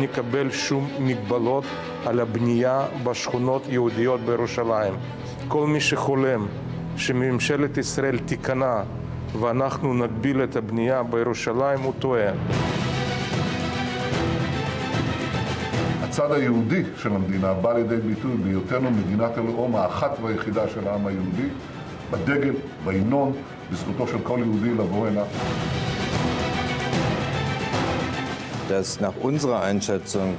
נקבל שום מגבלות על הבנייה בשכונות יהודיות בירושלים. כל מי שחולם שממשלת ישראל תיכנע ואנחנו נגביל את הבנייה בירושלים הוא טועה. הצד היהודי של המדינה בא לידי ביטוי בהיותנו מדינת הלאום האחת והיחידה של העם היהודי, בדגל, בהמנון, בזכותו של כל יהודי לבוא הנה. Dass nach unserer Einschätzung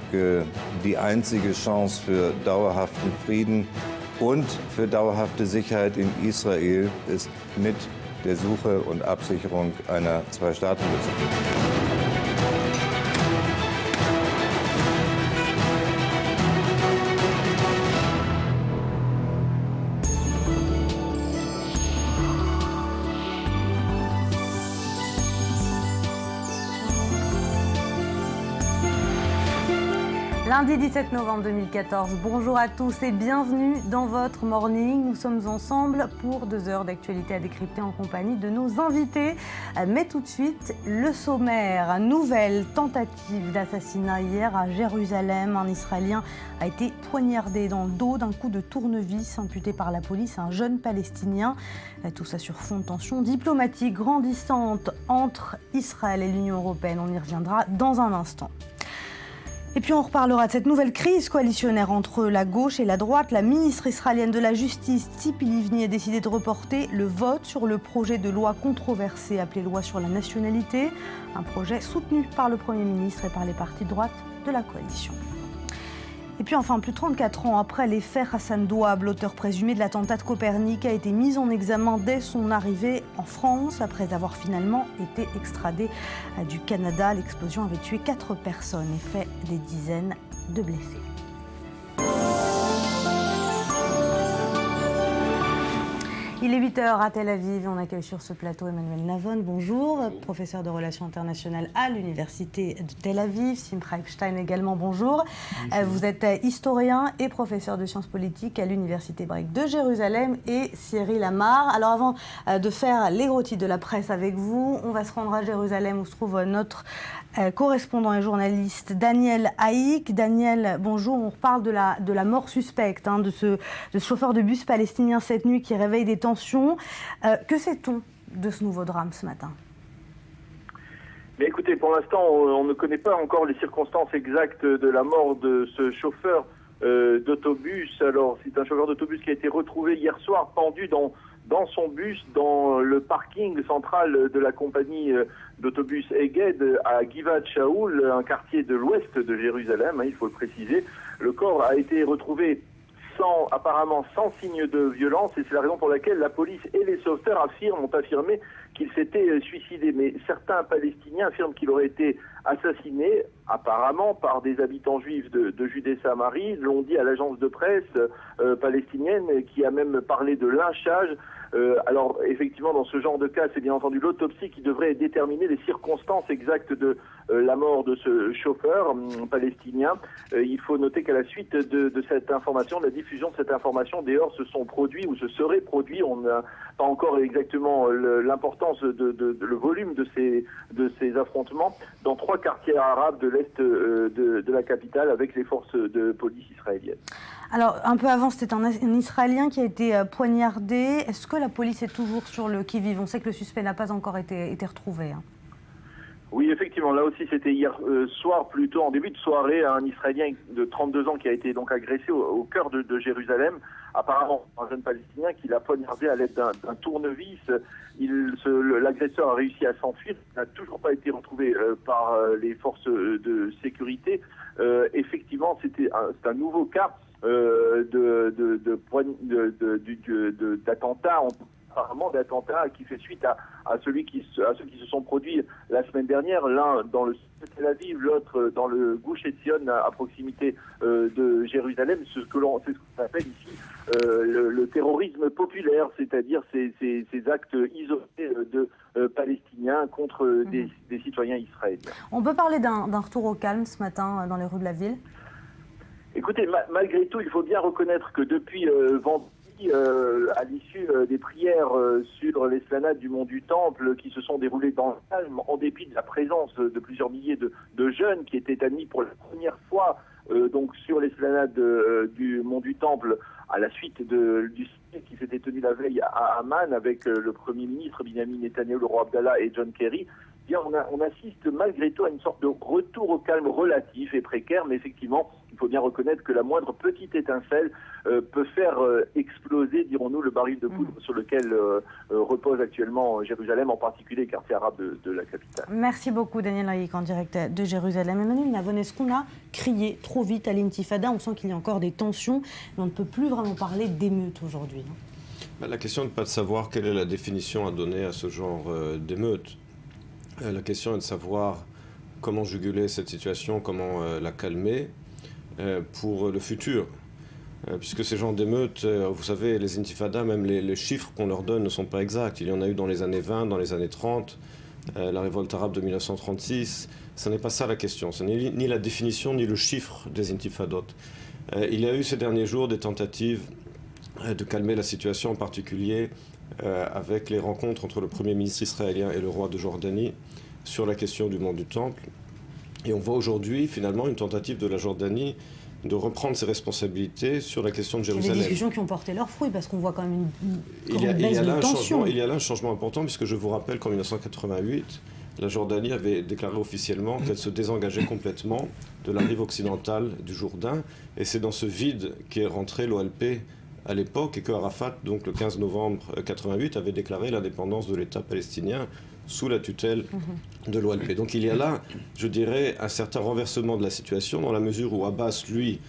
die einzige Chance für dauerhaften Frieden und für dauerhafte Sicherheit in Israel ist mit der Suche und Absicherung einer Zwei-Staaten-Lösung. Lundi 17 novembre 2014, bonjour à tous et bienvenue dans votre Morning. Nous sommes ensemble pour 2 heures d'actualité à décrypter en compagnie de nos invités. Mais tout de suite, le sommaire. Nouvelle tentative d'assassinat hier à Jérusalem. Un Israélien a été poignardé dans le dos d'un coup de tournevis imputé par la police à un jeune Palestinien. Tout ça sur fond de tension diplomatique grandissante entre Israël et l'Union européenne. On y reviendra dans un instant. Et puis on reparlera de cette nouvelle crise coalitionnaire entre la gauche et la droite. La ministre israélienne de la Justice, Tzipi Livni, a décidé de reporter le vote sur le projet de loi controversé appelé loi sur la nationalité. Un projet soutenu par le Premier ministre et par les partis de droite de la coalition. Et puis enfin, plus de 34 ans après les faits, Hassan Douab, l'auteur présumé de l'attentat de Copernic, a été mis en examen dès son arrivée en France, après avoir finalement été extradé du Canada. L'explosion avait tué 4 personnes et fait des dizaines de blessés. Il est 8h à Tel Aviv et on accueille sur ce plateau Emmanuel Navon. Bonjour, professeur de relations internationales à l'université de Tel Aviv. Simcha Epstein également, bonjour. Vous êtes historien et professeur de sciences politiques à l'université hébraïque de Jérusalem et Cyril Amar. Alors avant de faire les gros titres de la presse avec vous, on va se rendre à Jérusalem où se trouve notre correspondant et journaliste Daniel Haïk. Daniel, bonjour. On reparle de la mort suspecte de ce chauffeur de bus palestinien cette nuit qui réveille des tensions. Que sait-on de ce nouveau drame ce matin? Mais écoutez, pour l'instant, on ne connaît pas encore les circonstances exactes de la mort de ce chauffeur d'autobus. Alors, c'est un chauffeur d'autobus qui a été retrouvé hier soir pendu dans son bus dans le parking central de la compagnie d'autobus Eged à Givat Shaoul, un quartier de l'ouest de Jérusalem, il faut le préciser. Le corps a été retrouvé apparemment sans signe de violence, et c'est la raison pour laquelle la police et les sauveteurs ont affirmé qu'il s'était suicidé. Mais certains Palestiniens affirment qu'il aurait été assassiné, apparemment, par des habitants juifs de Judée-Samarie, l'ont dit à l'agence de presse palestinienne, qui a même parlé de lynchage. Alors, effectivement, dans ce genre de cas, c'est bien entendu l'autopsie qui devrait déterminer les circonstances exactes de la mort de ce chauffeur palestinien. Il faut noter qu'à la suite de cette information, de la diffusion de cette information, des heurts se sont produits ou se seraient produits. On n'a pas encore exactement l'importance le volume de ces affrontements dans 3 quartiers arabes de l'est de la capitale avec les forces de police israéliennes. Alors, un peu avant, c'était un Israélien qui a été poignardé. Est-ce que la police est toujours sur le qui-vive? On sait que le suspect n'a pas encore été retrouvé. Oui, effectivement. Là aussi, c'était hier soir, plutôt en début de soirée, un Israélien de 32 ans qui a été donc agressé au cœur de Jérusalem. Apparemment, un jeune Palestinien qui l'a poignardé à l'aide d'un tournevis. L'agresseur a réussi à s'enfuir. Il n'a toujours pas été retrouvé par les forces de sécurité. Effectivement, c'est un nouveau cas d'attentat, apparemment d'attentat qui fait suite à ceux qui se sont produits la semaine dernière, l'un dans le sud de Tel Aviv, l'autre dans le Gush Etzion à proximité de Jérusalem. C'est ce qu'on appelle ici le terrorisme populaire, c'est-à-dire ces actes isolés de Palestiniens contre des citoyens israéliens. On peut parler d'un retour au calme ce matin dans les rues de la ville? Écoutez, malgré tout, il faut bien reconnaître que depuis vendredi, à l'issue des prières sur l'esplanade du mont du Temple qui se sont déroulées dans le calme, en dépit de la présence de plusieurs milliers de jeunes qui étaient admis pour la première fois donc sur l'esplanade du mont du Temple à la suite du sommet qui s'était tenu la veille à Amman avec le Premier ministre Benjamin Netanyahu, le roi Abdallah et John Kerry. Eh bien, on assiste malgré tout à une sorte de retour au calme relatif et précaire, mais effectivement, il faut bien reconnaître que la moindre petite étincelle peut faire exploser, dirons-nous, le baril de poudre sur lequel repose actuellement Jérusalem, en particulier les quartiers arabes de la capitale. Merci beaucoup Daniel Laïc en direct de Jérusalem. Emmanuel Navon, est-ce qu'on a crié trop vite à l'intifada? On sent qu'il y a encore des tensions, mais on ne peut plus vraiment parler d'émeute aujourd'hui. La question n'est pas de savoir quelle est la définition à donner à ce genre d'émeute. La question est de savoir comment juguler cette situation, comment la calmer pour le futur. Puisque ces genres d'émeutes, vous savez, les intifadas, même les chiffres qu'on leur donne ne sont pas exacts. Il y en a eu dans les années 20, dans les années 30, la révolte arabe de 1936. Ce n'est pas ça la question. Ce n'est ni la définition ni le chiffre des intifadot. Il y a eu ces derniers jours des tentatives de calmer la situation, en particulier avec les rencontres entre le Premier ministre israélien et le roi de Jordanie sur la question du mont du Temple. Et on voit aujourd'hui, finalement, une tentative de la Jordanie de reprendre ses responsabilités sur la question de Jérusalem. Des discussions qui ont porté leurs fruits, parce qu'on voit quand même une baisse de tension. Il y a là un changement important, puisque je vous rappelle qu'en 1988, la Jordanie avait déclaré officiellement qu'elle se désengageait complètement de la rive occidentale du Jourdain. Et c'est dans ce vide qu'est rentré l'OLP à l'époque, et que Arafat, donc le 15 novembre 1988, avait déclaré l'indépendance de l'État palestinien sous la tutelle de l'OLP. Donc il y a là, je dirais, un certain renversement de la situation, dans la mesure où Abbas, lui,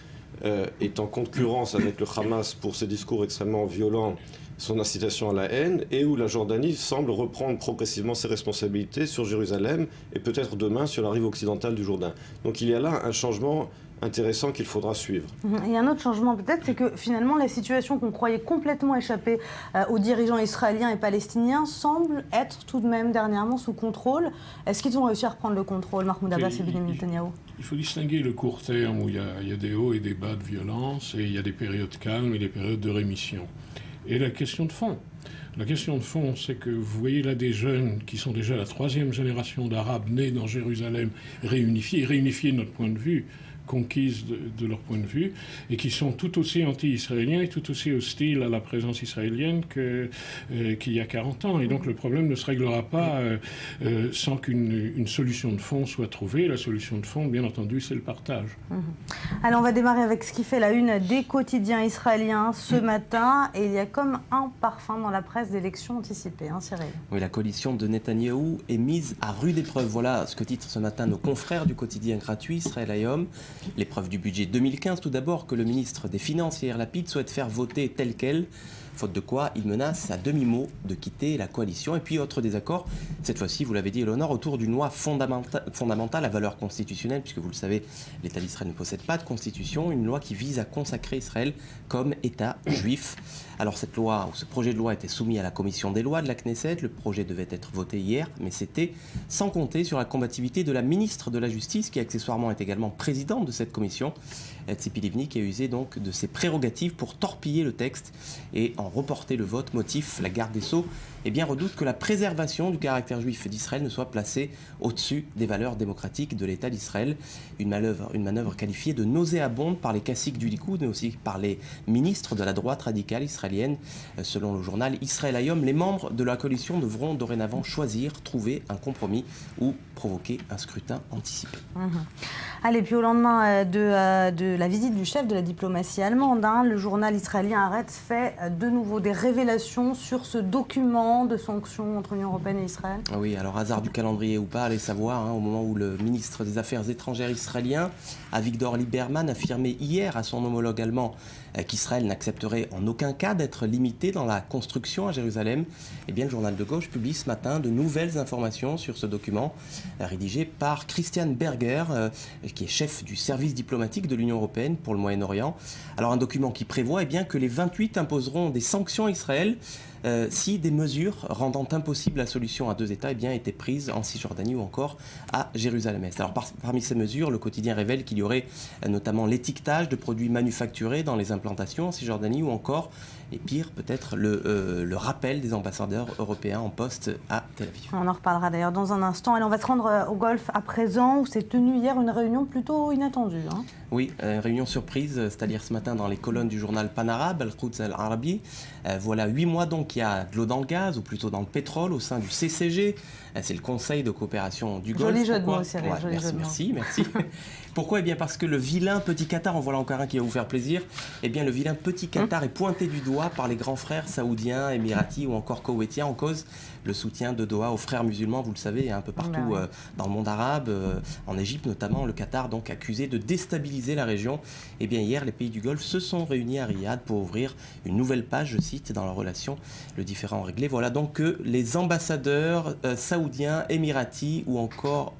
est en concurrence avec le Hamas pour ses discours extrêmement violents, son incitation à la haine, et où la Jordanie semble reprendre progressivement ses responsabilités sur Jérusalem, et peut-être demain sur la rive occidentale du Jourdain. Donc il y a là un changement intéressant qu'il faudra suivre. Il y a un autre changement peut-être, c'est que finalement la situation qu'on croyait complètement échapper aux dirigeants israéliens et palestiniens semble être tout de même dernièrement sous contrôle. Est-ce qu'ils ont réussi à reprendre le contrôle, Mahmoud Abbas et Benjamin Netanyahu? Il faut distinguer le court terme où il y a des hauts et des bas de violence, et il y a des périodes calmes et des périodes de rémission. Et la question de fond. La question de fond, c'est que vous voyez là des jeunes qui sont déjà la troisième génération d'Arabes nés dans Jérusalem, réunifiés de notre point de vue, conquises de leur point de vue, et qui sont tout aussi anti-israéliens et tout aussi hostiles à la présence israélienne qu'il y a 40 ans. Et donc le problème ne se réglera pas sans qu'une solution de fond soit trouvée. La solution de fond, bien entendu, c'est le partage. Alors on va démarrer avec ce qui fait la une des quotidiens israéliens ce matin, et il y a comme un parfum dans la presse d'élections anticipées, hein, Cyril? Oui, la coalition de Netanyahou est mise à rude épreuve. Voilà ce que titrent ce matin nos confrères du quotidien gratuit Israël Hayom. L'épreuve du budget 2015, tout d'abord, que le ministre des Finances, Yair Lapid, souhaite faire voter tel quel, faute de quoi il menace à demi-mot de quitter la coalition. Et puis, autre désaccord, cette fois-ci, vous l'avez dit, Eleonore, autour d'une loi fondamentale à valeur constitutionnelle, puisque vous le savez, l'État d'Israël ne possède pas de constitution, une loi qui vise à consacrer Israël comme État juif. Alors cette loi, ou ce projet de loi était soumis à la commission des lois de la Knesset, le projet devait être voté hier, mais c'était sans compter sur la combativité de la ministre de la Justice, qui accessoirement est également présidente de cette commission, Tzipi Livni, qui a usé donc de ses prérogatives pour torpiller le texte et en reporter le vote. Motif, la garde des Sceaux redoute que la préservation du caractère juif d'Israël ne soit placée au-dessus des valeurs démocratiques de l'État d'Israël. Une manœuvre qualifiée de nauséabonde par les caciques du Likoud, mais aussi par les ministres de la droite radicale israélienne. Selon le journal Israël Hayom, les membres de la coalition devront dorénavant choisir, trouver un compromis ou provoquer un scrutin anticipé. Allez, puis au lendemain de la visite du chef de la diplomatie allemande, le journal israélien Haaretz fait de nouveau des révélations sur ce document de sanctions entre l'Union européenne et Israël. Oui, alors hasard du calendrier ou pas, allez savoir, au moment où le ministre des Affaires étrangères israélien, Avigdor Lieberman, affirmait hier à son homologue allemand qu'Israël n'accepterait en aucun cas d'être limité dans la construction à Jérusalem. Eh bien, le journal de gauche publie ce matin de nouvelles informations sur ce document rédigé par Christian Berger, qui est chef du service diplomatique de l'Union européenne pour le Moyen-Orient. Alors un document qui prévoit que les 28 imposeront des sanctions à Israël si des mesures rendant impossible la solution à deux États étaient prises en Cisjordanie ou encore à Jérusalem-Est. Alors parmi ces mesures, le quotidien révèle qu'il y aurait notamment l'étiquetage de produits manufacturés dans les implantations en Cisjordanie ou encore et pire peut-être le rappel des ambassadeurs européens en poste à Tel Aviv. On en reparlera d'ailleurs dans un instant. Allez, on va se rendre au Golfe à présent, où s'est tenue hier une réunion plutôt inattendue. Oui, une réunion surprise, c'est-à-dire ce matin dans les colonnes du journal Pan-Arabe, Al-Quds Al-Arabi. Voilà 8 mois donc qu'il y a de l'eau dans le gaz, ou plutôt dans le pétrole, au sein du CCG. C'est le Conseil de coopération du Golfe. Joli jeu de mots, Cyril. Merci. Pourquoi ? Eh bien parce que le vilain petit Qatar, en voilà encore un qui va vous faire plaisir, eh bien le vilain petit Qatar est pointé du doigt par les grands frères saoudiens, émiratis ou encore koweïtiens en cause le soutien de Doha aux frères musulmans, vous le savez, un peu partout dans le monde arabe, en Égypte notamment, le Qatar donc accusé de déstabiliser la région. Eh bien hier, les pays du Golfe se sont réunis à Riyad pour ouvrir une nouvelle page, je cite, dans leurs relations, le différend réglé. Voilà donc que les ambassadeurs saoudiens, émiratis ou encore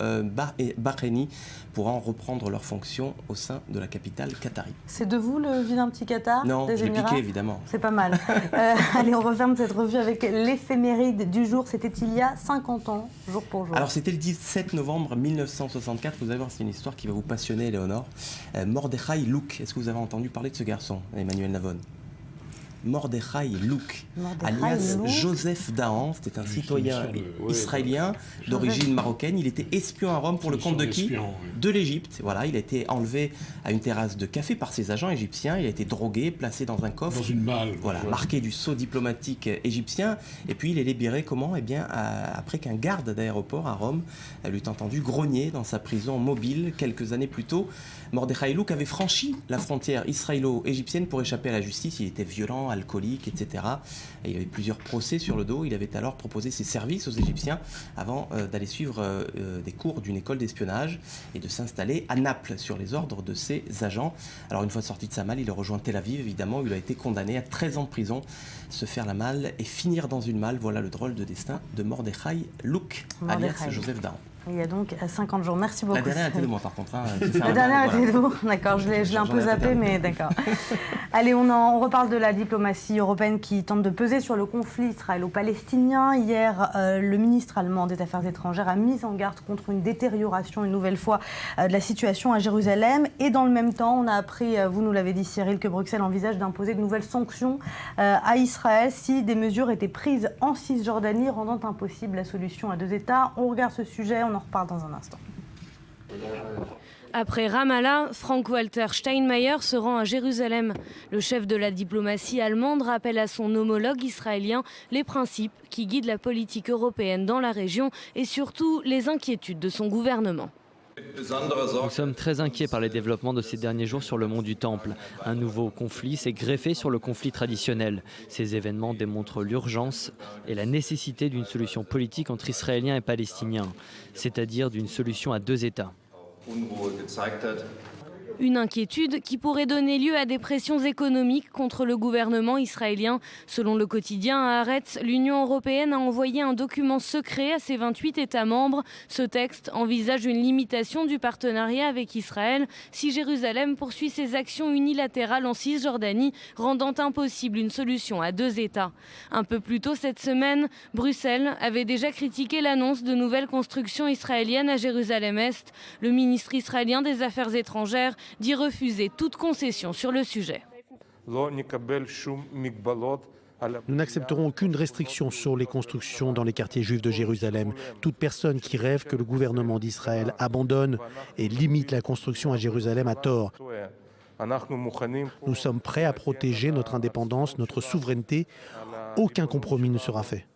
bahreïnis pourront reprendre leurs fonctions au sein de la capitale qatari. C'est de vous le vilain petit Qatar? Non, des je l'ai Émirats piqué évidemment. C'est pas mal. Allez, on referme cette revue avec l'éphéméride du jour. C'était il y a 50 ans, jour pour jour. Alors c'était le 17 novembre 1964. Vous allez voir, c'est une histoire qui va vous passionner, Léonore. Mordechai Louk. Est-ce que vous avez entendu parler de ce garçon, Emmanuel Navon? Mordechai Louk, alias Joseph Dahan, c'était un citoyen israélien d'origine marocaine. Il était espion à Rome pour le compte de qui? De l'Égypte. Voilà, il a été enlevé à une terrasse de café par ses agents égyptiens. Il a été drogué, placé dans un coffre. Dans une malle. Voilà, marqué du sceau diplomatique égyptien. Et puis il est libéré comment? Eh bien, après qu'un garde d'aéroport à Rome lui ait entendu grogner dans sa prison mobile quelques années plus tôt. Mordechai Louk avait franchi la frontière israélo-égyptienne pour échapper à la justice. Il était violent, alcoolique, etc. Et il avait plusieurs procès sur le dos. Il avait alors proposé ses services aux Égyptiens avant d'aller suivre des cours d'une école d'espionnage et de s'installer à Naples sur les ordres de ses agents. Alors une fois sorti de sa malle, il a rejoint Tel Aviv, évidemment, où il a été condamné à 13 ans de prison, se faire la malle et finir dans une malle. Voilà le drôle de destin de Mordechai Louk, alias Joseph Dahan. Il y a donc 50 jours. Merci beaucoup. La dernière était de moi, par contre. La dernière était de vous. D'accord, je l'ai un peu zappé, mais d'accord. Allez, on reparle de la diplomatie européenne qui tente de peser sur le conflit israélo-palestinien. Hier, le ministre allemand des Affaires étrangères a mis en garde contre une détérioration, une nouvelle fois, de la situation à Jérusalem. Et dans le même temps, on a appris, vous nous l'avez dit Cyril, que Bruxelles envisage d'imposer de nouvelles sanctions à Israël si des mesures étaient prises en Cisjordanie, rendant impossible la solution à deux États. On regarde ce sujet, on en reparle dans un instant. Après Ramallah, Frank-Walter Steinmeier se rend à Jérusalem. Le chef de la diplomatie allemande rappelle à son homologue israélien les principes qui guident la politique européenne dans la région et surtout les inquiétudes de son gouvernement. Nous sommes très inquiets par les développements de ces derniers jours sur le mont du Temple. Un nouveau conflit s'est greffé sur le conflit traditionnel. Ces événements démontrent l'urgence et la nécessité d'une solution politique entre Israéliens et Palestiniens, c'est-à-dire d'une solution à deux États. Une inquiétude qui pourrait donner lieu à des pressions économiques contre le gouvernement israélien. Selon le quotidien Haaretz, l'Union européenne a envoyé un document secret à ses 28 États membres. Ce texte envisage une limitation du partenariat avec Israël si Jérusalem poursuit ses actions unilatérales en Cisjordanie, rendant impossible une solution à deux États. Un peu plus tôt cette semaine, Bruxelles avait déjà critiqué l'annonce de nouvelles constructions israéliennes à Jérusalem-Est. Le ministre israélien des Affaires étrangères dit refuser toute concession sur le sujet. Nous n'accepterons aucune restriction sur les constructions dans les quartiers juifs de Jérusalem. Toute personne qui rêve que le gouvernement d'Israël abandonne et limite la construction à Jérusalem a tort. Nous sommes prêts à protéger notre indépendance, notre souveraineté. Aucun compromis ne sera fait.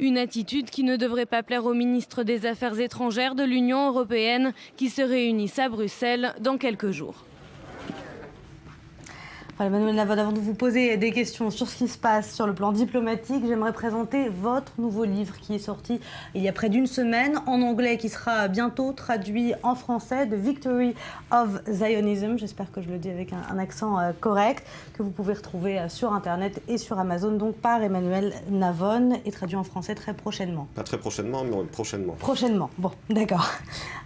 Une attitude qui ne devrait pas plaire au ministre des Affaires étrangères de l'Union européenne qui se réunissent à Bruxelles dans quelques jours. Emmanuel Navon, avant de vous poser des questions sur ce qui se passe sur le plan diplomatique, j'aimerais présenter votre nouveau livre qui est sorti il y a près d'une semaine en anglais, qui sera bientôt traduit en français, The Victory of Zionism. J'espère que je le dis avec un accent correct, que vous pouvez retrouver sur Internet et sur Amazon, donc par Emmanuel Navon, et traduit en français très prochainement. Pas très prochainement, mais prochainement. Prochainement, bon, d'accord.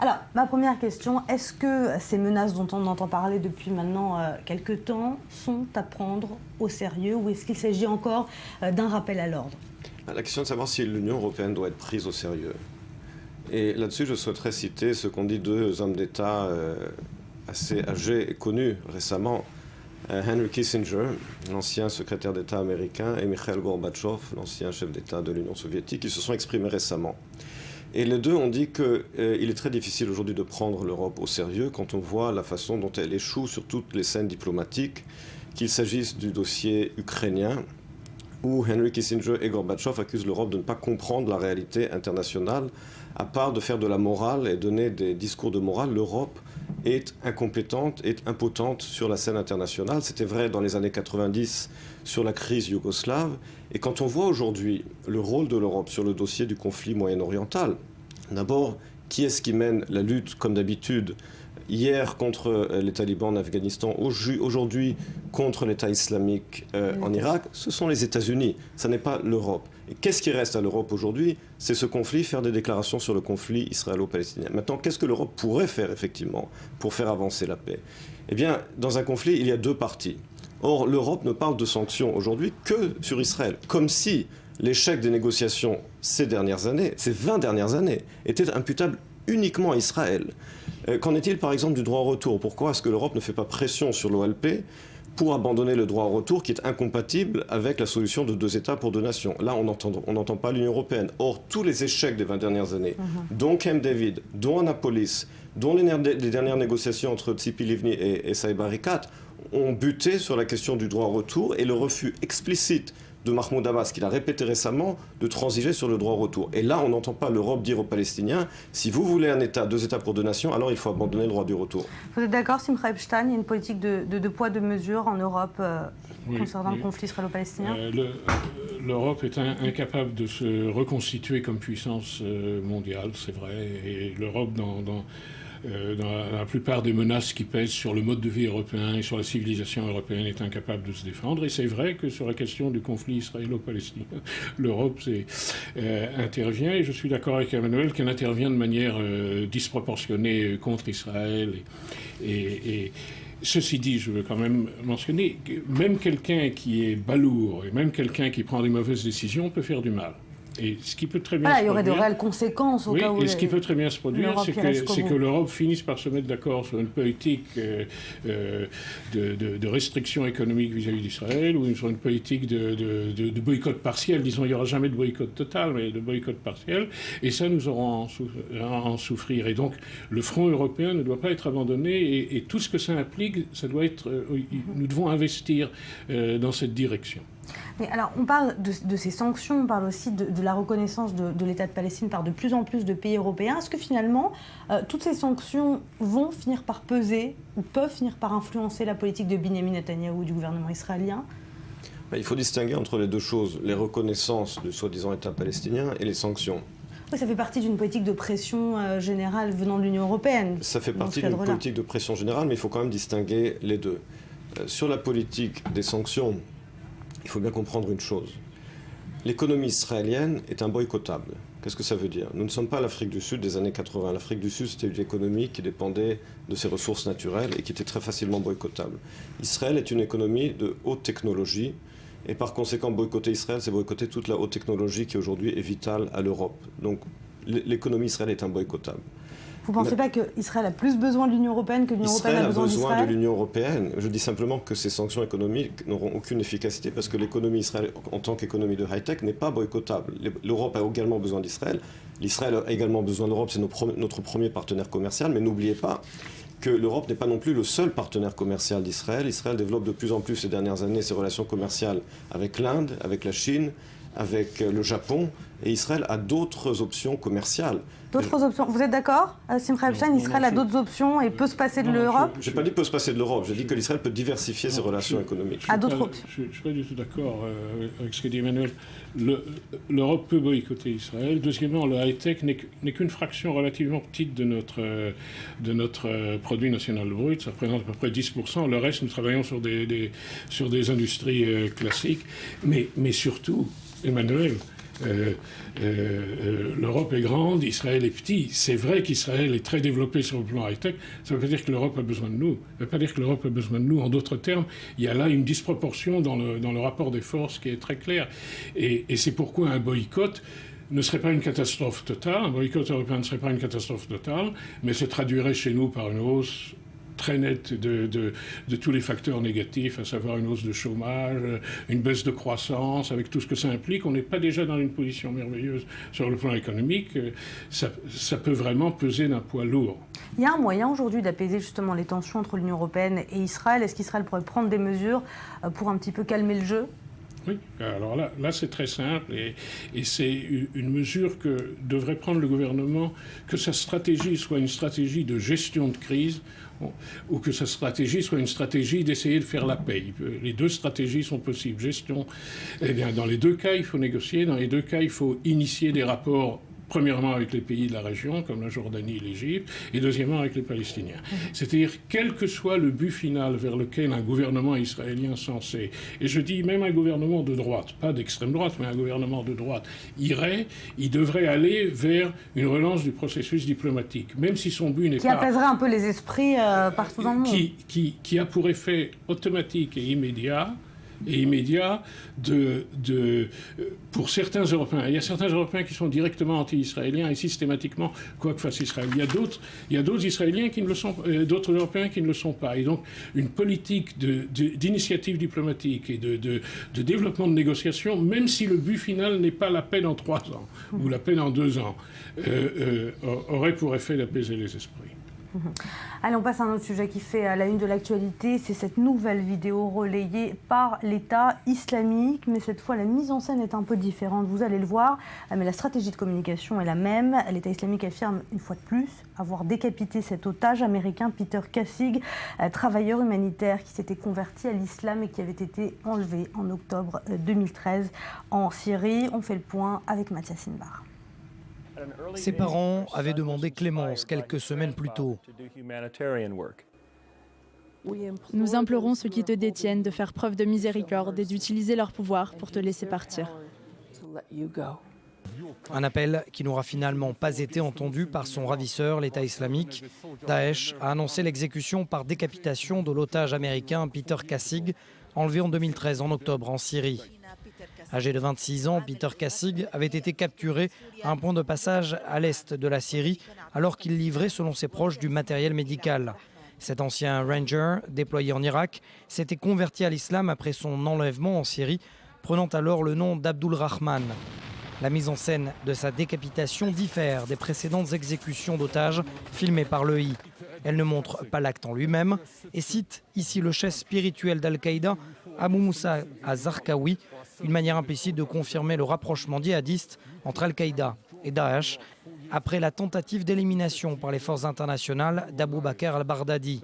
Alors, ma première question, est-ce que ces menaces dont on entend parler depuis maintenant quelques temps sont à prendre au sérieux, ou est-ce qu'il s'agit encore d'un rappel à l'ordre? La question de savoir si l'Union européenne doit être prise au sérieux. Et là-dessus, je souhaiterais citer ce qu'ont dit deux hommes d'État assez âgés et connus récemment. Henry Kissinger, l'ancien secrétaire d'État américain, et Mikhail Gorbatchev, l'ancien chef d'État de l'Union soviétique, qui se sont exprimés récemment. Et les deux ont dit qu'il est très difficile aujourd'hui de prendre l'Europe au sérieux quand on voit la façon dont elle échoue sur toutes les scènes diplomatiques, qu'il s'agisse du dossier ukrainien, où Henry Kissinger et Gorbatchev accusent l'Europe de ne pas comprendre la réalité internationale. À part de faire de la morale et donner des discours de morale, l'Europe est incompétente, est impotente sur la scène internationale. C'était vrai dans les années 90 sur la crise yougoslave. Et quand on voit aujourd'hui le rôle de l'Europe sur le dossier du conflit moyen-oriental, d'abord, qui est-ce qui mène la lutte, comme d'habitude, hier contre les talibans en Afghanistan, aujourd'hui contre l'État islamique en Irak? Ce sont les États-Unis, ce n'est pas l'Europe. Et qu'est-ce qui reste à l'Europe aujourd'hui? C'est ce conflit, faire des déclarations sur le conflit israélo-palestinien. Maintenant, qu'est-ce que l'Europe pourrait faire effectivement pour faire avancer la paix? Eh bien, dans un conflit, il y a deux parties. Or, l'Europe ne parle de sanctions aujourd'hui que sur Israël, comme si l'échec des négociations ces dernières années, ces 20 dernières années, était imputable uniquement à Israël. Qu'en est-il par exemple du droit au retour? Pourquoi est-ce que l'Europe ne fait pas pression sur l'OLP pour abandonner le droit au retour qui est incompatible avec la solution de 2 États pour 2 nations? Là, on n'entend pas l'Union européenne. Or, tous les échecs des 20 dernières années, dont Camp David, dont Annapolis, dont les dernières négociations entre Tzipi Livni et Saïb Arikat, ont buté sur la question du droit au retour et le refus explicite de Mahmoud Abbas, qu'il a répété récemment, de transiger sur le droit au retour. Et là, on n'entend pas l'Europe dire aux Palestiniens, si vous voulez un État, 2 États pour 2 nations, alors il faut abandonner le droit du retour. Vous êtes d'accord, Simcha Epstein, il y a une politique de poids, de mesure en Europe concernant le conflit israélo-palestinien? L'Europe est incapable de se reconstituer comme puissance mondiale, c'est vrai, et l'Europe, dans la plupart des menaces qui pèsent sur le mode de vie européen et sur la civilisation européenne, est incapable de se défendre. Et c'est vrai que sur la question du conflit israélo-palestinien, l'Europe intervient, et je suis d'accord avec Emmanuel qu'elle intervient de manière disproportionnée contre Israël. Et ceci dit, je veux quand même mentionner que même quelqu'un qui est balourd et même quelqu'un qui prend des mauvaises décisions peut faire du mal. Et ce qui peut très bien se produire, il y aurait de réelles conséquences au cas où... Et ce qui peut très bien se produire, c'est que l'Europe finisse par se mettre d'accord sur une politique de restrictions économiques vis-à-vis d'Israël, ou sur une politique de boycott partiel. Disons, il n'y aura jamais de boycott total, mais de boycott partiel. Et ça, nous aurons à en souffrir. Et donc, le front européen ne doit pas être abandonné. Et tout ce que ça implique, ça doit être... nous devons investir dans cette direction. Mais alors, on parle de ces sanctions, on parle aussi de la reconnaissance de l'État de Palestine par de plus en plus de pays européens. Est-ce que finalement, toutes ces sanctions vont finir par peser ou peuvent finir par influencer la politique de Benyamin Netanyahou du gouvernement israélien? Il faut distinguer entre les deux choses, les reconnaissances du soi-disant État palestinien et les sanctions. Oui, ça fait partie d'une politique de pression générale venant de l'Union européenne. Ça fait partie d'une politique de pression générale, mais il faut quand même distinguer les deux. Sur la politique des sanctions, il faut bien comprendre une chose. L'économie israélienne est imboycottable. Qu'est-ce que ça veut dire? Nous ne sommes pas l'Afrique du Sud des années 80. L'Afrique du Sud, c'était une économie qui dépendait de ses ressources naturelles et qui était très facilement boycottable. Israël est une économie de haute technologie et par conséquent, boycotter Israël, c'est boycotter toute la haute technologie qui aujourd'hui est vitale à l'Europe. Donc l'économie israélienne est imboycottable. Vous ne pensez pas qu'Israël a plus besoin de l'Union européenne que l'Union européenne a besoin d'Israël? Israël a besoin de l'Union européenne. Je dis simplement que ces sanctions économiques n'auront aucune efficacité parce que l'économie israélienne, en tant qu'économie de high-tech, n'est pas boycottable. L'Europe a également besoin d'Israël. L'Israël a également besoin de l'Europe. C'est notre premier partenaire commercial. Mais n'oubliez pas que l'Europe n'est pas non plus le seul partenaire commercial d'Israël. Israël développe de plus en plus ces dernières années ses relations commerciales avec l'Inde, avec la Chine, avec le Japon. Et Israël a d'autres options commerciales. D'autres options. Vous êtes d'accord, Simcha Epstein? Israël a d'autres options et peut se passer de l'Europe? Je n'ai pas dit peut se passer de l'Europe. J'ai dit que l'Israël peut diversifier ses relations économiques. À d'autres options. Je ne suis pas du tout d'accord avec ce que dit Emmanuel. L'Europe peut boycotter Israël. Deuxièmement, le high-tech n'est qu'une fraction relativement petite de notre produit national brut. Ça représente à peu près 10%. Le reste, nous travaillons sur des industries classiques. Mais surtout, Emmanuel, l'Europe est grande, Israël est petit. C'est vrai qu'Israël est très développé sur le plan high-tech. Ça ne veut pas dire que l'Europe a besoin de nous. Ça ne veut pas dire que l'Europe a besoin de nous. En d'autres termes, il y a là une disproportion dans le rapport des forces qui est très clair. Et c'est pourquoi un boycott ne serait pas une catastrophe totale. Un boycott européen ne serait pas une catastrophe totale, mais se traduirait chez nous par une hausse très nette de tous les facteurs négatifs, à savoir une hausse de chômage, une baisse de croissance, avec tout ce que ça implique. On n'est pas déjà dans une position merveilleuse sur le plan économique. Ça peut vraiment peser d'un poids lourd. Il y a un moyen aujourd'hui d'apaiser justement les tensions entre l'Union européenne et Israël. Est-ce qu'Israël pourrait prendre des mesures pour un petit peu calmer le jeu ? Oui, alors là c'est très simple et c'est une mesure que devrait prendre le gouvernement, que sa stratégie soit une stratégie de gestion de crise ou que sa stratégie soit une stratégie d'essayer de faire la paix. Les deux stratégies sont possibles. Gestion, eh bien, dans les deux cas, il faut négocier. Dans les deux cas, il faut initier des rapports, premièrement avec les pays de la région, comme la Jordanie et l'Égypte, et deuxièmement avec les Palestiniens. C'est-à-dire, quel que soit le but final vers lequel un gouvernement israélien censé, et je dis même un gouvernement de droite, pas d'extrême droite, mais un gouvernement de droite, irait, il devrait aller vers une relance du processus diplomatique, même si son but n'est pas... Qui apaiserait un peu les esprits partout dans le monde. Qui a pour effet automatique et immédiat pour certains Européens. Il y a certains Européens qui sont directement anti-israéliens et systématiquement quoi que fasse Israël. Il y a d'autres Israéliens qui ne le sont, d'autres Européens qui ne le sont pas. Et donc une politique d'initiative diplomatique et de développement de négociations, même si le but final n'est pas la paix dans 3 ans ou la paix dans 2 ans, aurait pour effet d'apaiser les esprits. Allez, on passe à un autre sujet qui fait la une de l'actualité. C'est cette nouvelle vidéo relayée par l'État islamique. Mais cette fois, la mise en scène est un peu différente. Vous allez le voir. Mais la stratégie de communication est la même. L'État islamique affirme une fois de plus avoir décapité cet otage américain, Peter Kassig, travailleur humanitaire qui s'était converti à l'islam et qui avait été enlevé en octobre 2013 en Syrie. On fait le point avec Mathias Inbar. Ses parents avaient demandé clémence quelques semaines plus tôt. Nous implorons ceux qui te détiennent de faire preuve de miséricorde et d'utiliser leur pouvoir pour te laisser partir. Un appel qui n'aura finalement pas été entendu par son ravisseur, l'État islamique. Daesh a annoncé l'exécution par décapitation de l'otage américain Peter Kassig, enlevé en 2013 en octobre en Syrie. Âgé de 26 ans, Peter Kassig avait été capturé à un point de passage à l'est de la Syrie alors qu'il livrait, selon ses proches, du matériel médical. Cet ancien ranger, déployé en Irak, s'était converti à l'islam après son enlèvement en Syrie, prenant alors le nom d'Abdul Rahman. La mise en scène de sa décapitation diffère des précédentes exécutions d'otages filmées par l'EI. Elle ne montre pas l'acte en lui-même et cite ici le chef spirituel d'Al-Qaïda, Abu Moussa al-Zarqawi, une manière implicite de confirmer le rapprochement djihadiste entre Al-Qaïda et Daesh après la tentative d'élimination par les forces internationales d'Abou Bakr al-Baghdadi.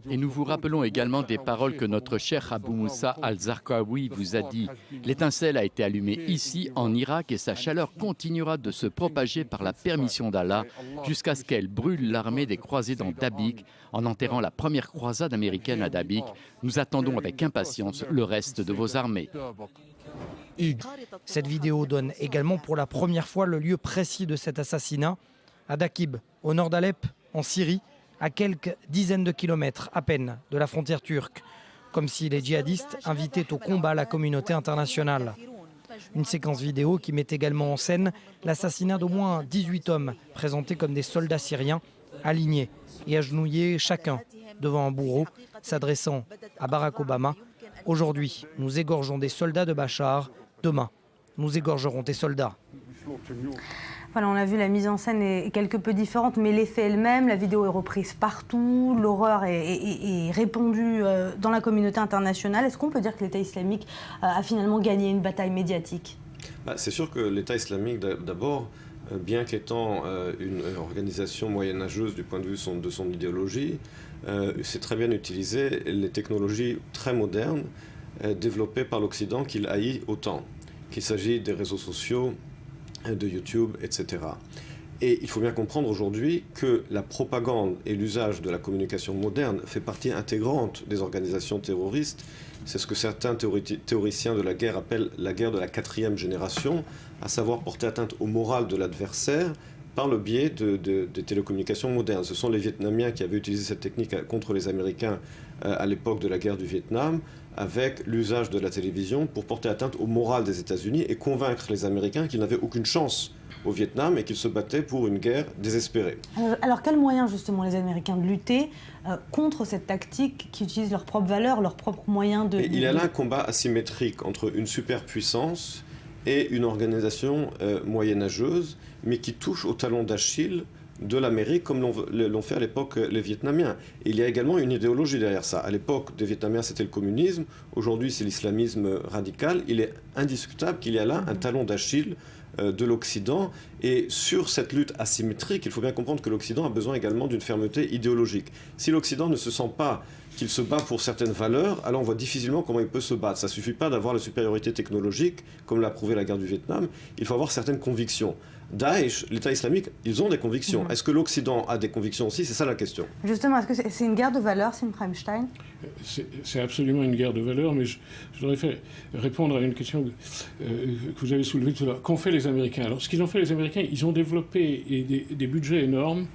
Et nous vous rappelons également des paroles que notre cher Abu Moussa al-Zarqawi vous a dit. L'étincelle a été allumée ici, en Irak, et sa chaleur continuera de se propager par la permission d'Allah jusqu'à ce qu'elle brûle l'armée des croisés dans Dabiq, en enterrant la première croisade américaine à Dabiq. Nous attendons avec impatience le reste de vos armées. Cette vidéo donne également pour la première fois le lieu précis de cet assassinat, à Dakib, au nord d'Alep, en Syrie, à quelques dizaines de kilomètres à peine de la frontière turque, comme si les djihadistes invitaient au combat la communauté internationale. Une séquence vidéo qui met également en scène l'assassinat d'au moins 18 hommes présentés comme des soldats syriens, alignés et agenouillés chacun devant un bourreau, s'adressant à Barack Obama. Aujourd'hui, nous égorgeons des soldats de Bachar. Demain, nous égorgerons tes soldats. Voilà, on a vu, la mise en scène est quelque peu différente, mais l'effet est le même. La vidéo est reprise partout, l'horreur est répandue dans la communauté internationale. Est-ce qu'on peut dire que l'État islamique a finalement gagné une bataille médiatique ? C'est sûr que l'État islamique, d'abord, bien qu'étant une organisation moyenâgeuse du point de vue de son idéologie, sait très bien utiliser les technologies très modernes développées par l'Occident qu'il haït autant, qu'il s'agit des réseaux sociaux, de YouTube, etc. Et il faut bien comprendre aujourd'hui que la propagande et l'usage de la communication moderne fait partie intégrante des organisations terroristes. C'est ce que certains théoriciens de la guerre appellent la guerre de la 4e génération, à savoir porter atteinte au moral de l'adversaire par le biais des télécommunications modernes. Ce sont les Vietnamiens qui avaient utilisé cette technique contre les Américains à l'époque de la guerre du Vietnam, avec l'usage de la télévision pour porter atteinte au moral des États-Unis et convaincre les Américains qu'ils n'avaient aucune chance au Vietnam et qu'ils se battaient pour une guerre désespérée. Alors quels moyens justement les Américains de lutter contre cette tactique qui utilise leurs propres valeurs, leurs propres moyens de... Il y a là un combat asymétrique entre une superpuissance et une organisation moyenâgeuse, mais qui touche au talon d'Achille de l'Amérique, comme l'ont fait à l'époque les Vietnamiens. Et il y a également une idéologie derrière ça. À l'époque des Vietnamiens, c'était le communisme. Aujourd'hui, c'est l'islamisme radical. Il est indiscutable qu'il y a là un talon d'Achille de l'Occident. Et sur cette lutte asymétrique, il faut bien comprendre que l'Occident a besoin également d'une fermeté idéologique. Si l'Occident ne se sent pas qu'il se bat pour certaines valeurs, alors on voit difficilement comment il peut se battre. Ça ne suffit pas d'avoir la supériorité technologique, comme l'a prouvé la guerre du Vietnam. Il faut avoir certaines convictions. Daesh, l'État islamique, ils ont des convictions. Est-ce que l'Occident a des convictions aussi? C'est ça la question. Justement, est-ce que c'est une guerre de valeurs, Simcha Epstein? C'est absolument une guerre de valeurs, mais je voudrais répondre à une question que vous avez soulevée tout à l'heure. Qu'ont fait les Américains? Alors, ce qu'ils ont fait, les Américains, ils ont développé des budgets énormes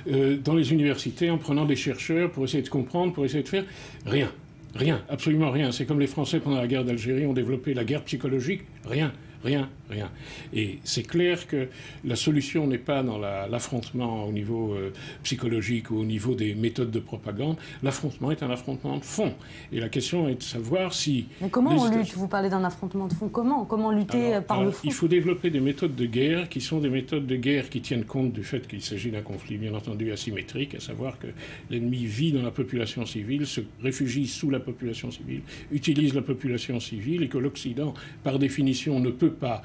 dans les universités en prenant des chercheurs pour essayer de comprendre, pour essayer de faire rien. Rien, absolument rien. C'est comme les Français pendant la guerre d'Algérie ont développé la guerre psychologique. Rien. Rien. Et c'est clair que la solution n'est pas dans l'affrontement au niveau psychologique ou au niveau des méthodes de propagande. L'affrontement est un affrontement de fond. Et la question est de savoir si... Mais comment on lutte? Vous parlez d'un affrontement de fond. Comment lutter par le fond? Il faut développer des méthodes de guerre qui sont des méthodes de guerre qui tiennent compte du fait qu'il s'agit d'un conflit, bien entendu, asymétrique, à savoir que l'ennemi vit dans la population civile, se réfugie sous la population civile, utilise la population civile et que l'Occident, par définition, ne peut pas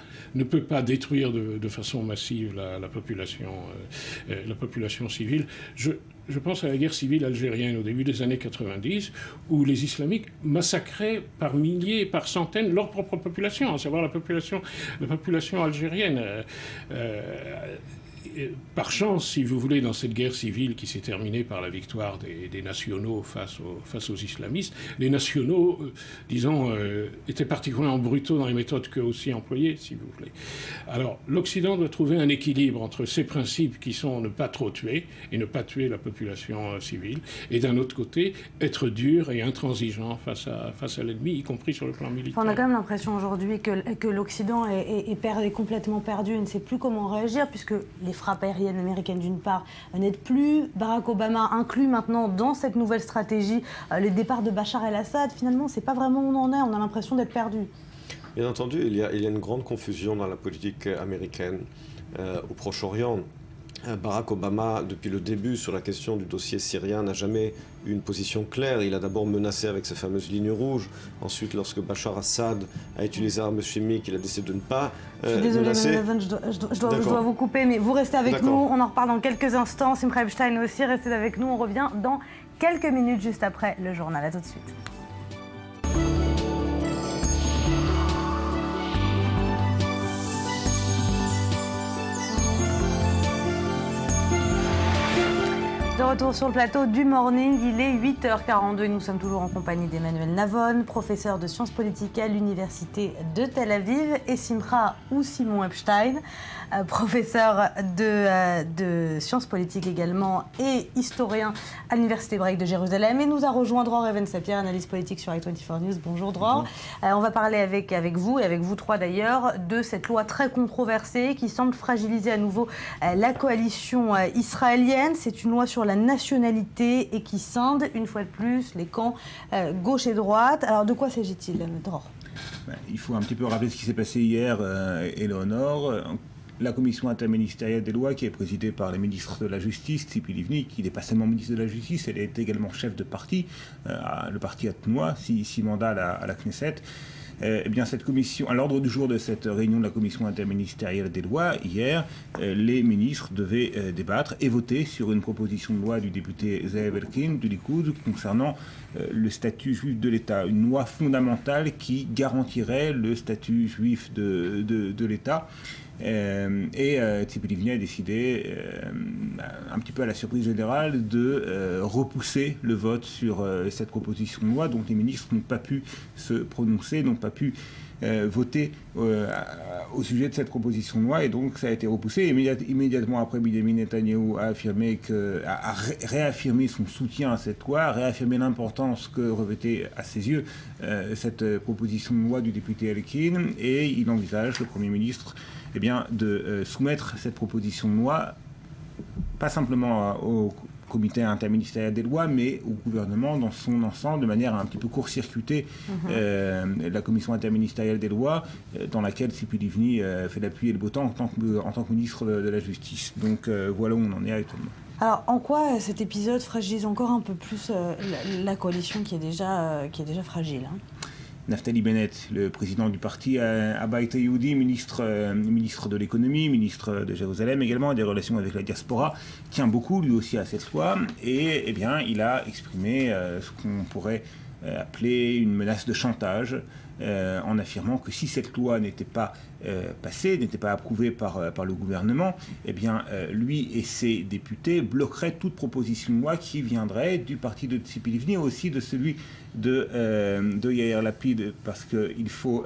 détruire de façon massive la population civile. Je pense à la guerre civile algérienne au début des années 90, où les islamiques massacraient par milliers, par centaines leur propre population, à savoir la population algérienne. Par chance, si vous voulez, dans cette guerre civile qui s'est terminée par la victoire des nationaux face aux islamistes, les nationaux, étaient particulièrement brutaux dans les méthodes qu'eux aussi employaient, si vous voulez. Alors, l'Occident doit trouver un équilibre entre ces principes qui sont ne pas trop tuer et ne pas tuer la population civile, et d'un autre côté, être dur et intransigeant face à l'ennemi, y compris sur le plan militaire. On a quand même l'impression aujourd'hui que l'Occident est complètement perdu et ne sait plus comment réagir, puisque les frappes aériennes américaines d'une part n'aident plus. Barack Obama inclut maintenant dans cette nouvelle stratégie le départ de Bachar el-Assad. Finalement, c'est pas vraiment où on en est. On a l'impression d'être perdu. Bien entendu, il y a une grande confusion dans la politique américaine au Proche-Orient. Barack Obama, depuis le début sur la question du dossier syrien, n'a jamais eu une position claire. Il a d'abord menacé avec ses fameuses lignes rouges. Ensuite, lorsque Bachar Assad a utilisé armes chimiques, il a décidé de ne pas menacer. Je dois vous couper, mais vous restez avec nous. On en reparle dans quelques instants. Simcha Epstein aussi, restez avec nous. On revient dans quelques minutes juste après le journal. À tout de suite. De retour sur le plateau du Morning, il est 8h42 et nous sommes toujours en compagnie d'Emmanuel Navon, professeur de sciences politiques à l'Université de Tel Aviv, et Simcha ou Simon Epstein, professeur de sciences politiques également et historien à l'Université hébraïque de Jérusalem. Et nous a rejoint Dror Even-Sapir, analyste politique sur i24 News. Bonjour Dror. On va parler avec vous, et avec vous trois d'ailleurs, de cette loi très controversée qui semble fragiliser à nouveau la coalition israélienne. C'est une loi sur la nationalité et qui scinde une fois de plus les camps gauche et droite. Alors de quoi s'agit-il, Dror? Il faut un petit peu rappeler ce qui s'est passé hier, Éléonore. La commission interministérielle des lois, qui est présidée par le ministre de la Justice, Tzipi Livni, qui n'est pas seulement ministre de la Justice, elle est également chef de parti, le parti Atnoa, 6 mandats à la Knesset. Eh bien, cette commission, à l'ordre du jour de cette réunion de la commission interministérielle des lois, hier, les ministres devaient débattre et voter sur une proposition de loi du député Zeev Elkin du Likoud concernant le statut juif de l'État, une loi fondamentale qui garantirait le statut juif de l'État. Tzipi Livni a décidé, un petit peu à la surprise générale, de repousser le vote sur cette proposition de loi. Donc les ministres n'ont pas pu se prononcer, n'ont pas pu voter au sujet de cette proposition de loi, et donc ça a été repoussé. Immédiatement après, Benjamin Netanyahou a réaffirmé son soutien à cette loi, a réaffirmé l'importance que revêtait à ses yeux cette proposition de loi du député Elkin, et il envisage, le Premier ministre, de soumettre cette proposition de loi, pas simplement au comité interministériel des lois, mais au gouvernement dans son ensemble, de manière à un petit peu court-circuiter la commission interministérielle des lois, dans laquelle Tzipi Livni fait l'appui et le beau temps en tant que ministre de la Justice. Donc voilà où on en est actuellement. Alors, en quoi cet épisode fragilise encore un peu plus la coalition qui est déjà fragile, hein? Naftali Bennett, le président du parti Abait Yehoudi, ministre de l'économie, ministre de Jérusalem également, et des relations avec la diaspora, tient beaucoup lui aussi à cette loi, et il a exprimé ce qu'on pourrait appeler une menace de chantage, en affirmant que si cette loi n'était pas passée, n'était pas approuvée par le gouvernement, lui et ses députés bloqueraient toute proposition de loi qui viendrait du parti de Tzipi Livni, aussi de celui de Yair Lapid, parce qu'il faut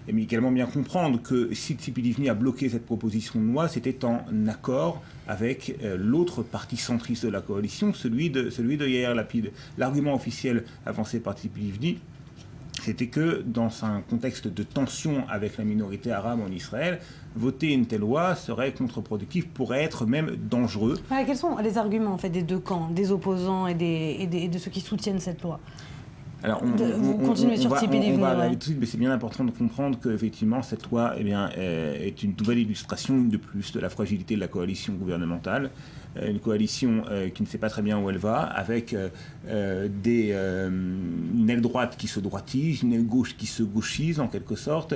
également bien comprendre que si Tzipi Livni a bloqué cette proposition de loi, c'était en accord avec l'autre parti centriste de la coalition, celui de Yair Lapid. L'argument officiel avancé par Tzipi Livni, c'était que dans un contexte de tension avec la minorité arabe en Israël, voter une telle loi serait contre-productif, pourrait être même dangereux. Quels sont les arguments en fait, des deux camps, des opposants et de ceux qui soutiennent cette loi? Alors, vous continuez sur Tzipi Livni. On va aller tout de suite, mais c'est bien important de comprendre qu'effectivement, cette loi est une nouvelle illustration de plus de la fragilité de la coalition gouvernementale. Une coalition qui ne sait pas très bien où elle va, avec une aile droite qui se droitise, une aile gauche qui se gauchise en quelque sorte.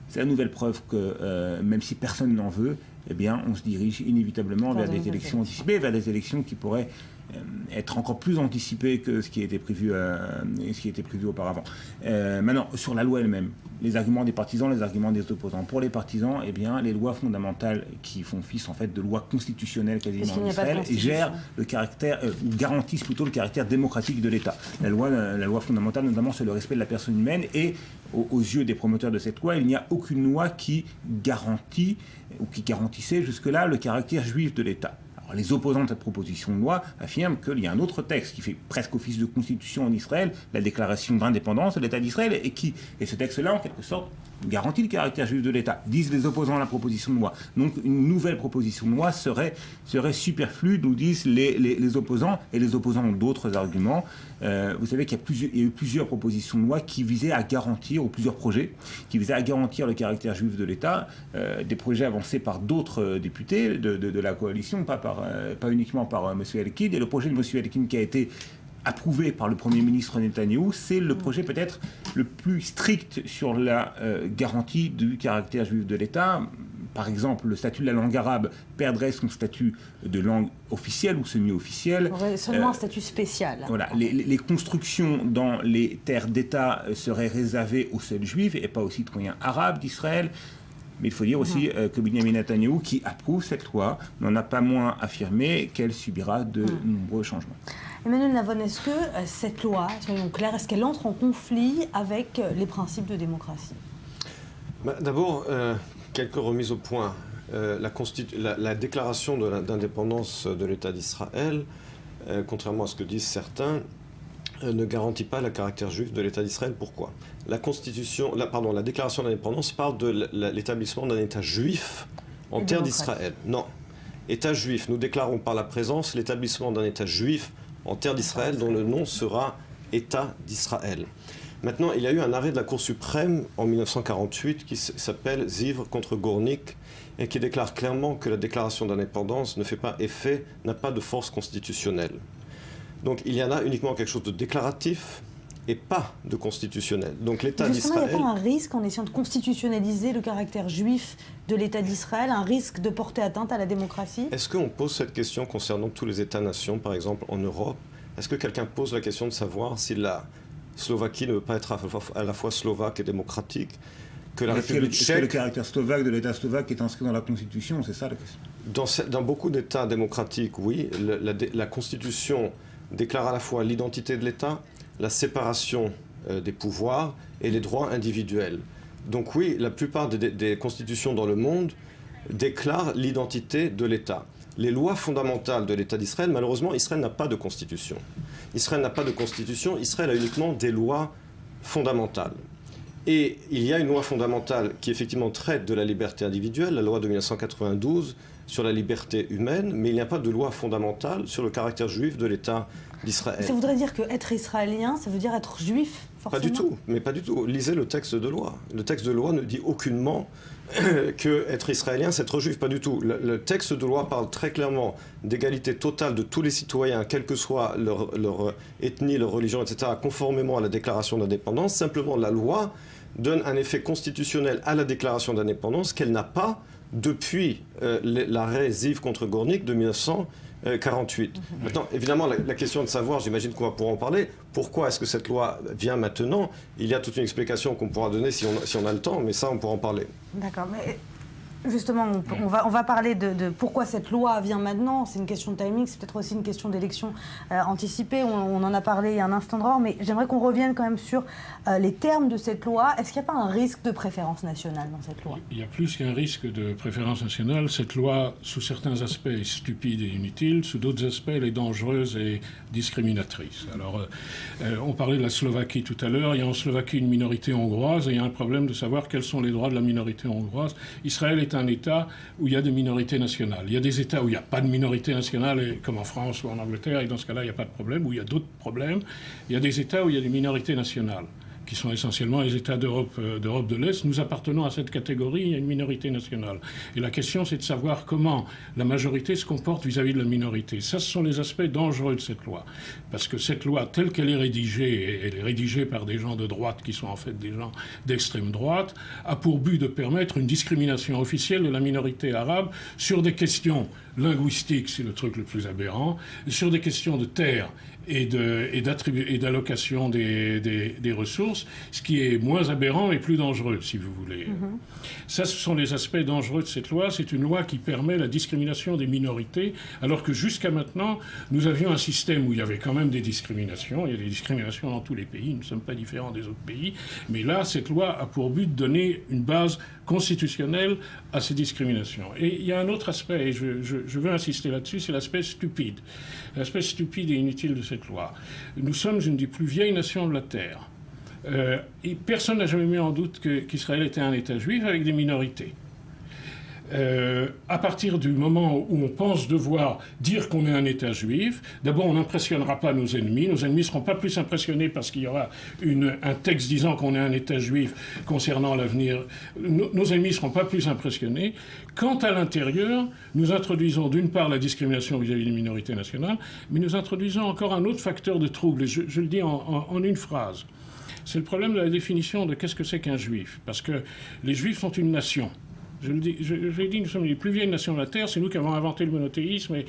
C'est la nouvelle preuve que même si personne n'en veut, on se dirige inévitablement vers des élections anticipées, vers des élections qui pourraient être encore plus anticipées que ce qui était prévu auparavant. Maintenant, sur la loi elle-même, les arguments des partisans, les arguments des opposants. Pour les partisans, les lois fondamentales qui font fils en fait de lois constitutionnelles quasiment en Israël gèrent le caractère, ou garantissent plutôt le caractère démocratique de l'État. La loi fondamentale, notamment, c'est le respect de la personne humaine, et aux yeux des promoteurs de cette loi, il n'y a aucune loi qui garantit ou qui garantissait jusque-là le caractère juif de l'État. Alors, les opposants de cette proposition de loi affirment qu'il y a un autre texte qui fait presque office de constitution en Israël, la déclaration d'indépendance de l'État d'Israël, et ce texte-là, en quelque sorte, garantit le caractère juif de l'État, disent les opposants à la proposition de loi. Donc une nouvelle proposition de loi serait superflue, nous disent les opposants, et les opposants ont d'autres arguments. Vous savez qu'il y a eu plusieurs propositions de loi qui visaient à garantir, ou plusieurs projets, qui visaient à garantir le caractère juif de l'État, des projets avancés par d'autres députés de la coalition, pas uniquement par M. Elkin, et le projet de M. Elkin qui a été approuvé par le Premier ministre Netanyahou, c'est le projet peut-être le plus strict sur la garantie du caractère juif de l'État. Par exemple, le statut de la langue arabe perdrait son statut de langue officielle ou semi-officielle. Seulement un statut spécial. Voilà, les constructions dans les terres d'État seraient réservées aux seuls juifs et pas aux citoyens arabes d'Israël. Mais il faut dire aussi que Benjamin Netanyahou, qui approuve cette loi, n'en a pas moins affirmé qu'elle subira de nombreux changements. Emmanuel Navon, est-ce que cette loi, soyons clairs, est-ce qu'elle entre en conflit avec les principes de démocratie? D'abord, quelques remises au point. La déclaration d'indépendance de l'État d'Israël, contrairement à ce que disent certains, ne garantit pas le caractère juif de l'État d'Israël. Pourquoi? La déclaration d'indépendance parle de l'établissement d'un État juif en terre d'Israël. Non. État juif, nous déclarons par la présence l'établissement d'un État juif en terre d'Israël dont le nom sera État d'Israël. Maintenant, il y a eu un arrêt de la Cour suprême en 1948 qui s'appelle Zivre contre Gornik et qui déclare clairement que la déclaration d'indépendance ne fait pas effet, n'a pas de force constitutionnelle. Donc il y en a uniquement quelque chose de déclaratif et pas de constitutionnel. Donc l'État d'Israël... Il n'y a pas un risque en essayant de constitutionnaliser le caractère juif de l'État d'Israël, un risque de porter atteinte à la démocratie? Est-ce qu'on pose cette question concernant tous les États-nations, par exemple en Europe? Est-ce que quelqu'un pose la question de savoir si la Slovaquie ne veut pas être à la fois slovaque et démocratique, que la République tchèque... Est-ce que le caractère slovaque de l'État slovaque est inscrit dans la Constitution? C'est ça la question. Dans beaucoup d'États démocratiques, oui. La Constitution déclare à la fois l'identité de l'État, la séparation des pouvoirs et les droits individuels. Donc oui, la plupart des constitutions dans le monde déclarent l'identité de l'État. Les lois fondamentales de l'État d'Israël, malheureusement, Israël n'a pas de constitution. Israël n'a pas de constitution, Israël a uniquement des lois fondamentales. Et il y a une loi fondamentale qui effectivement traite de la liberté individuelle, la loi de 1992 sur la liberté humaine, mais il n'y a pas de loi fondamentale sur le caractère juif de l'État d'Israël. Ça voudrait dire qu'être israélien, ça veut dire être juif, forcément? Pas du tout, mais pas du tout. Lisez le texte de loi. Le texte de loi ne dit aucunement qu'être israélien, c'est être juif, pas du tout. Le texte de loi parle très clairement d'égalité totale de tous les citoyens, quelle que soit leur ethnie, leur religion, etc., conformément à la déclaration d'indépendance. Simplement, la loi donne un effet constitutionnel à la déclaration d'indépendance qu'elle n'a pas depuis l'arrêt Ziv contre Gornik de 1948. Maintenant, évidemment, la question de savoir, j'imagine qu'on va pouvoir en parler, pourquoi est-ce que cette loi vient maintenant? Il y a toute une explication qu'on pourra donner si on a le temps, mais ça, on pourra en parler. D'accord, mais justement, on va parler de pourquoi cette loi vient maintenant. C'est une question de timing, c'est peut-être aussi une question d'élection anticipée. On en a parlé il y a un instant de rare, mais j'aimerais qu'on revienne quand même sur les termes de cette loi. Est-ce qu'il n'y a pas un risque de préférence nationale dans cette loi? Il y a plus qu'un risque de préférence nationale. Cette loi, sous certains aspects, est stupide et inutile. Sous d'autres aspects, elle est dangereuse et discriminatrice. Alors, on parlait de la Slovaquie tout à l'heure. Il y a en Slovaquie une minorité hongroise et il y a un problème de savoir quels sont les droits de la minorité hongroise. Israël est un État où il y a des minorités nationales. Il y a des États où il n'y a pas de minorité nationale, comme en France ou en Angleterre, et dans ce cas-là, il n'y a pas de problème, où il y a d'autres problèmes. Il y a des États où il y a des minorités nationales, qui sont essentiellement les États d'Europe de l'Est. Nous appartenons à cette catégorie, il y a une minorité nationale. Et la question, c'est de savoir comment la majorité se comporte vis-à-vis de la minorité. Ça, ce sont les aspects dangereux de cette loi. Parce que cette loi, telle qu'elle est rédigée, et elle est rédigée par des gens de droite qui sont en fait des gens d'extrême droite, a pour but de permettre une discrimination officielle de la minorité arabe sur des questions linguistiques, c'est le truc le plus aberrant, sur des questions de terre et d'allocation des ressources, ce qui est moins aberrant et plus dangereux, si vous voulez. Ça, ce sont les aspects dangereux de cette loi. C'est une loi qui permet la discrimination des minorités, alors que jusqu'à maintenant, nous avions un système où il y avait quand même des discriminations. Il y a des discriminations dans tous les pays, nous ne sommes pas différents des autres pays. Mais là, cette loi a pour but de donner une base constitutionnelle à ces discriminations. Et il y a un autre aspect, et je veux insister là-dessus, c'est l'aspect stupide. L'aspect stupide et inutile de cette loi. Nous sommes une des plus vieilles nations de la Terre. Et personne n'a jamais mis en doute qu'Israël était un État juif avec des minorités. À partir du moment où on pense devoir dire qu'on est un État juif, d'abord on n'impressionnera pas nos ennemis ne seront pas plus impressionnés parce qu'il y aura un texte disant qu'on est un État juif concernant l'avenir. Nos ennemis ne seront pas plus impressionnés. Quant à l'intérieur, nous introduisons d'une part la discrimination vis-à-vis des minorités nationales, mais nous introduisons encore un autre facteur de trouble, et je le dis en une phrase. C'est le problème de la définition de qu'est-ce que c'est qu'un juif, parce que les juifs sont une nation. Je l'ai dit, nous sommes les plus vieilles nations de la Terre, c'est nous qui avons inventé le monothéisme, et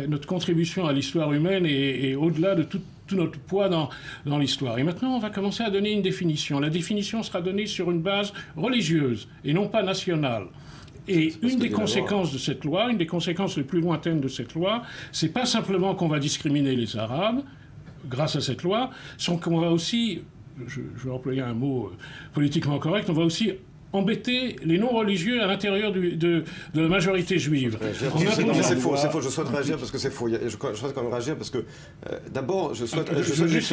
notre contribution à l'histoire humaine est au-delà de tout notre poids dans l'histoire. Et maintenant, on va commencer à donner une définition. La définition sera donnée sur une base religieuse, et non pas nationale. Et une des conséquences de cette loi, une des conséquences les plus lointaines de cette loi, c'est pas simplement qu'on va discriminer les Arabes, grâce à cette loi, c'est qu'on va aussi, je vais employer un mot politiquement correct, on va aussi embêter les non-religieux à l'intérieur de la majorité juive. C'est faux, je souhaite réagir parce que c'est faux. Je souhaite quand même réagir parce que, d'abord, je souhaite... Juste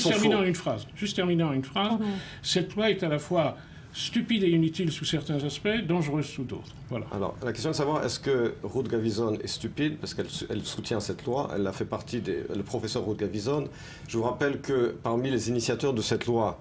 terminer en une phrase. Cette loi est à la fois stupide et inutile sous certains aspects, dangereuse sous d'autres. Voilà. Alors, la question est de savoir, est-ce que Ruth Gavison est stupide, parce qu'elle soutient cette loi, elle a fait partie le professeur Ruth Gavison. Je vous rappelle que parmi les initiateurs de cette loi,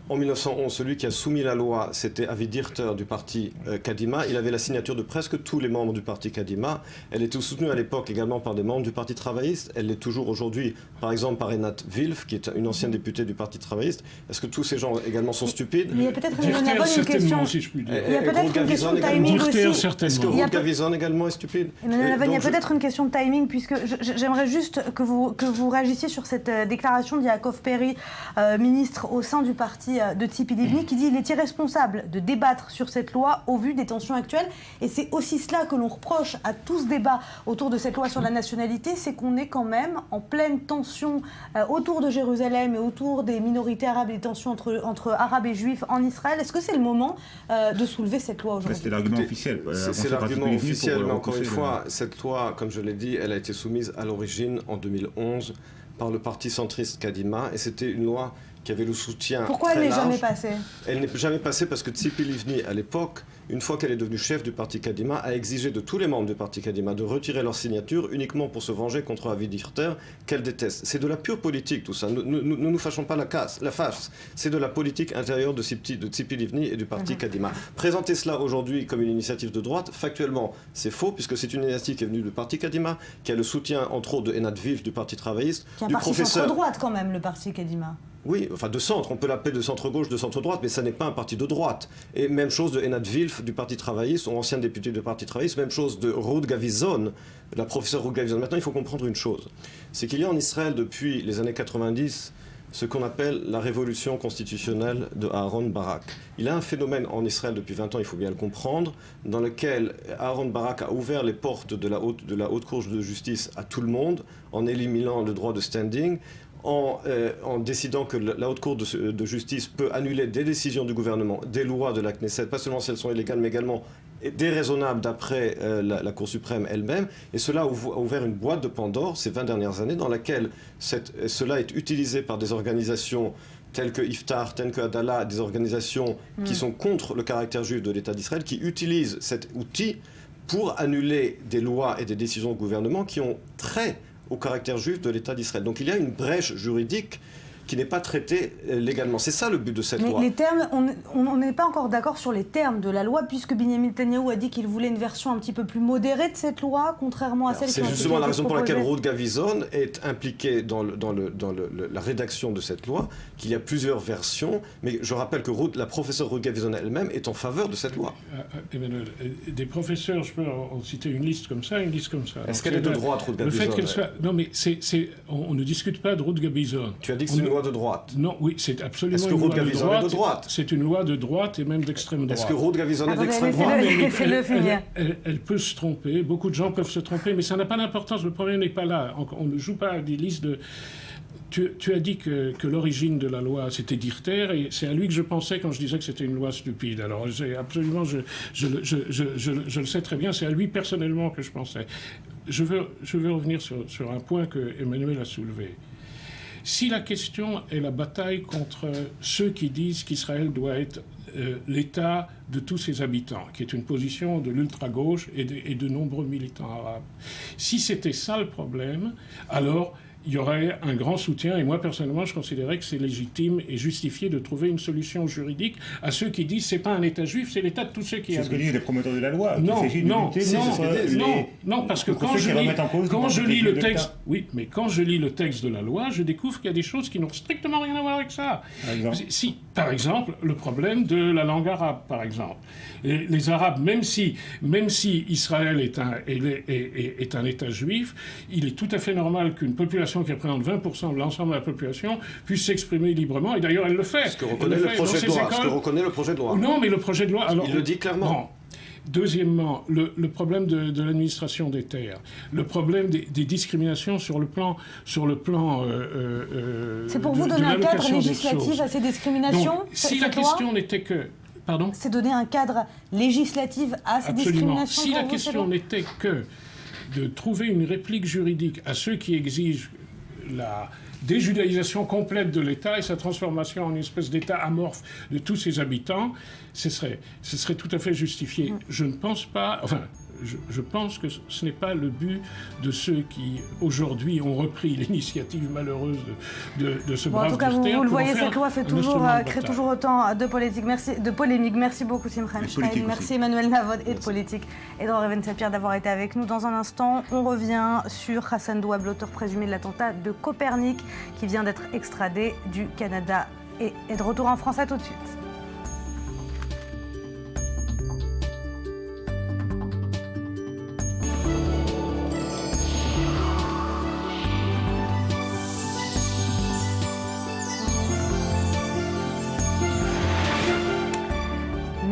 en 1911, celui qui a soumis la loi, c'était Avi Dirter du parti Kadima. Il avait la signature de presque tous les membres du parti Kadima. Elle était soutenue à l'époque également par des membres du parti travailliste. Elle l'est toujours aujourd'hui, par exemple, par Einat Wilf, qui est une ancienne députée du parti travailliste. Est-ce que tous ces gens également sont stupides? Il y a peut-être une question. Si je puis dire. Il y a peut-être une question de timing aussi. Est-ce que Ruth Gavison également est stupide? Il y a peut-être une question de timing, puisque j'aimerais juste que vous réagissiez sur cette déclaration d'Yaakov Perry, ministre au sein du parti de Tzipi Livni qui dit qu'il est irresponsable de débattre sur cette loi au vu des tensions actuelles. Et c'est aussi cela que l'on reproche à tout ce débat autour de cette loi sur la nationalité, c'est qu'on est quand même en pleine tension autour de Jérusalem et autour des minorités arabes et des tensions entre arabes et juifs en Israël. Est-ce que c'est le moment de soulever cette loi aujourd'hui? C'était l'argument officiel. C'est l'argument officiel, mais encore une fois, cette loi, comme je l'ai dit, elle a été soumise à l'origine en 2011 par le parti centriste Kadima, et c'était une loi qui avait le soutien. Pourquoi elle n'est jamais passée? Elle n'est jamais passée parce que Tzipi Livni, à l'époque, une fois qu'elle est devenue chef du parti Kadima, a exigé de tous les membres du parti Kadima de retirer leur signature uniquement pour se venger contre Avi Dichter, qu'elle déteste. C'est de la pure politique, tout ça. Ne nous fâchons pas la face. C'est de la politique intérieure de Tzipi Livni et du parti Kadima. Présenter cela aujourd'hui comme une initiative de droite, factuellement, c'est faux, puisque c'est une initiative qui est venue du parti Kadima, qui a le soutien, entre autres, de Enad Vif, du parti travailliste, qui est un du parti professeur... centre-droite, quand même, le parti Kadima. Oui, enfin de centre, on peut l'appeler de centre-gauche, de centre-droite, mais ça n'est pas un parti de droite. Et même chose de Enad Wilf du Parti travailliste, son ancien député du Parti travailliste, même chose de Ruth Gavizon, la professeure Ruth Gavizon. Maintenant, il faut comprendre une chose, c'est qu'il y a en Israël depuis les années 90 ce qu'on appelle la révolution constitutionnelle de Aaron Barak. Il y a un phénomène en Israël depuis 20 ans, il faut bien le comprendre, dans lequel Aaron Barak a ouvert les portes de la haute cour de justice à tout le monde, en éliminant le droit de standing, en décidant que la Haute Cour de justice peut annuler des décisions du gouvernement, des lois de la Knesset, pas seulement si elles sont illégales, mais également déraisonnables d'après la Cour suprême elle-même. Et cela a ouvert une boîte de Pandore ces 20 dernières années, dans laquelle cela est utilisé par des organisations telles que Iftar, telles que Adala, des organisations qui sont contre le caractère juif de l'État d'Israël, qui utilisent cet outil pour annuler des lois et des décisions du gouvernement qui ont trait au caractère juif de l'État d'Israël. Donc il y a une brèche juridique qui n'est pas traitée légalement. C'est ça le but de cette loi. Mais les termes, on n'est pas encore d'accord sur les termes de la loi, puisque Benjamin Netanyahou a dit qu'il voulait une version un petit peu plus modérée de cette loi, contrairement à celle qui a été proposée. C'est justement la raison pour laquelle Ruth Gavizon est impliquée dans la rédaction de cette loi, qu'il y a plusieurs versions, mais je rappelle que la professeure Ruth Gavizon elle-même est en faveur de cette loi. Emmanuel, des professeurs, je peux en citer une liste comme ça, une liste comme ça. Est-ce qu'elle est de droite, Ruth Gavizon? Le fait qu'elle soit... Non, mais on ne discute pas de Ruth Gavizon. Tu as dit que c'est une loi de droite. Non, oui, c'est absolument une loi de droite. C'est une loi de droite et même d'extrême droite. Est-ce que Ruth Gavizon est d'extrême droite? Elle peut se tromper, beaucoup de gens peuvent se tromper, mais ça n'a pas d'importance, le problème n'est pas là. On ne joue pas à des listes de... Tu as dit que l'origine de la loi, c'était Dichter, et c'est à lui que je pensais quand je disais que c'était une loi stupide. Alors, absolument, je le sais très bien, c'est à lui personnellement que je pensais. Je veux revenir sur un point que Emmanuel a soulevé. Si la question est la bataille contre ceux qui disent qu'Israël doit être l'État de tous ses habitants, qui est une position de l'ultra-gauche et de nombreux militants arabes, si c'était ça le problème, alors il y aurait un grand soutien, et moi personnellement je considérais que c'est légitime et justifié de trouver une solution juridique à ceux qui disent c'est pas un État juif, c'est l'État de tous ceux qui habitent. C'est ce que disent les promoteurs de la loi. Non, parce que quand je lis le texte, oui, mais quand je lis le texte de la loi, je découvre qu'il y a des choses qui n'ont strictement rien à voir avec ça. Par exemple, le problème de la langue arabe, par exemple. Et les Arabes, même si Israël est un État juif, il est tout à fait normal qu'une population qui représente 20% de l'ensemble de la population puisse s'exprimer librement, et d'ailleurs elle le fait. Ce que reconnaît le projet de loi. Non, mais le projet de loi... Alors, il le dit clairement. Non. Deuxièmement, le problème de l'administration des terres, le problème des discriminations sur le plan c'est pour vous donner un cadre législatif à ces discriminations. Donc, si la question n'était que... Pardon ? C'est donner un cadre législatif à ces discriminations. Si la question n'était que de trouver une réplique juridique à ceux qui exigent la déjudaïsation complète de l'État et sa transformation en une espèce d'État amorphe de tous ses habitants, ce serait tout à fait justifié. Je ne pense pas... Enfin, je pense que ce n'est pas le but de ceux qui, aujourd'hui, ont repris l'initiative malheureuse de ce brave Dichter. En tout cas, vous le voyez, cette loi crée toujours autant de polémiques. Merci beaucoup, Simran Shraïm. Merci Emmanuel Navod et de politique. Et Dror Even Sapir d'avoir été avec nous. Dans un instant, on revient sur Hassan Douab, l'auteur présumé de l'attentat de Copernic, qui vient d'être extradé du Canada et est de retour en France. À tout de suite.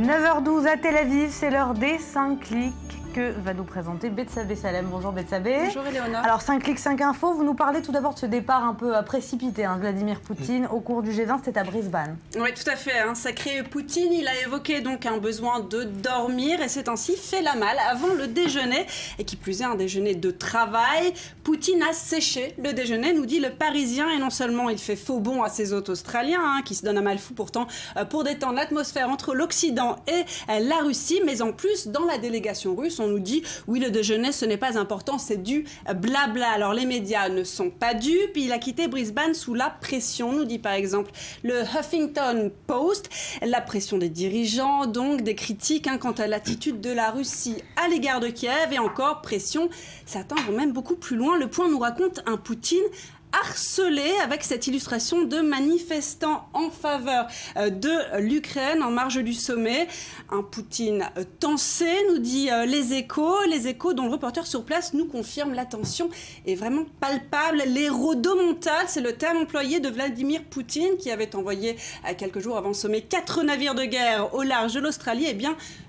9h12 à Tel Aviv, c'est l'heure des 5 clics que va nous présenter Betsabé Salem. Bonjour Betsabé. Bonjour Éléonore. Alors 5 clics, 5 infos, vous nous parlez tout d'abord de ce départ un peu précipité, Vladimir Poutine, au cours du G20, c'était à Brisbane. Oui, tout à fait. Sacré Poutine, il a évoqué donc un besoin de dormir et c'est ainsi fait la malle avant le déjeuner. Et qui plus est, un déjeuner de travail. Poutine a séché le déjeuner, nous dit le Parisien. Et non seulement il fait faux bond à ses hôtes australiens, qui se donnent un mal fou pourtant pour détendre l'atmosphère entre l'Occident et la Russie, mais en plus, dans la délégation russe, on nous dit oui, le déjeuner ce n'est pas important, c'est du blabla. Alors les médias ne sont pas dupes, il a quitté Brisbane sous la pression, nous dit par exemple le Huffington Post, la pression des dirigeants, donc des critiques quant à l'attitude de la Russie à l'égard de Kiev et encore pression, certains vont même beaucoup plus loin. Le Point nous raconte un Poutine harcelé avec cette illustration de manifestants en faveur de l'Ukraine en marge du sommet. Un Poutine tensé, nous dit les Échos dont le reporter sur place nous confirme la tension est vraiment palpable. Les rodomontades, c'est le terme employé de Vladimir Poutine qui avait envoyé quelques jours avant le sommet 4 navires de guerre au large de l'Australie,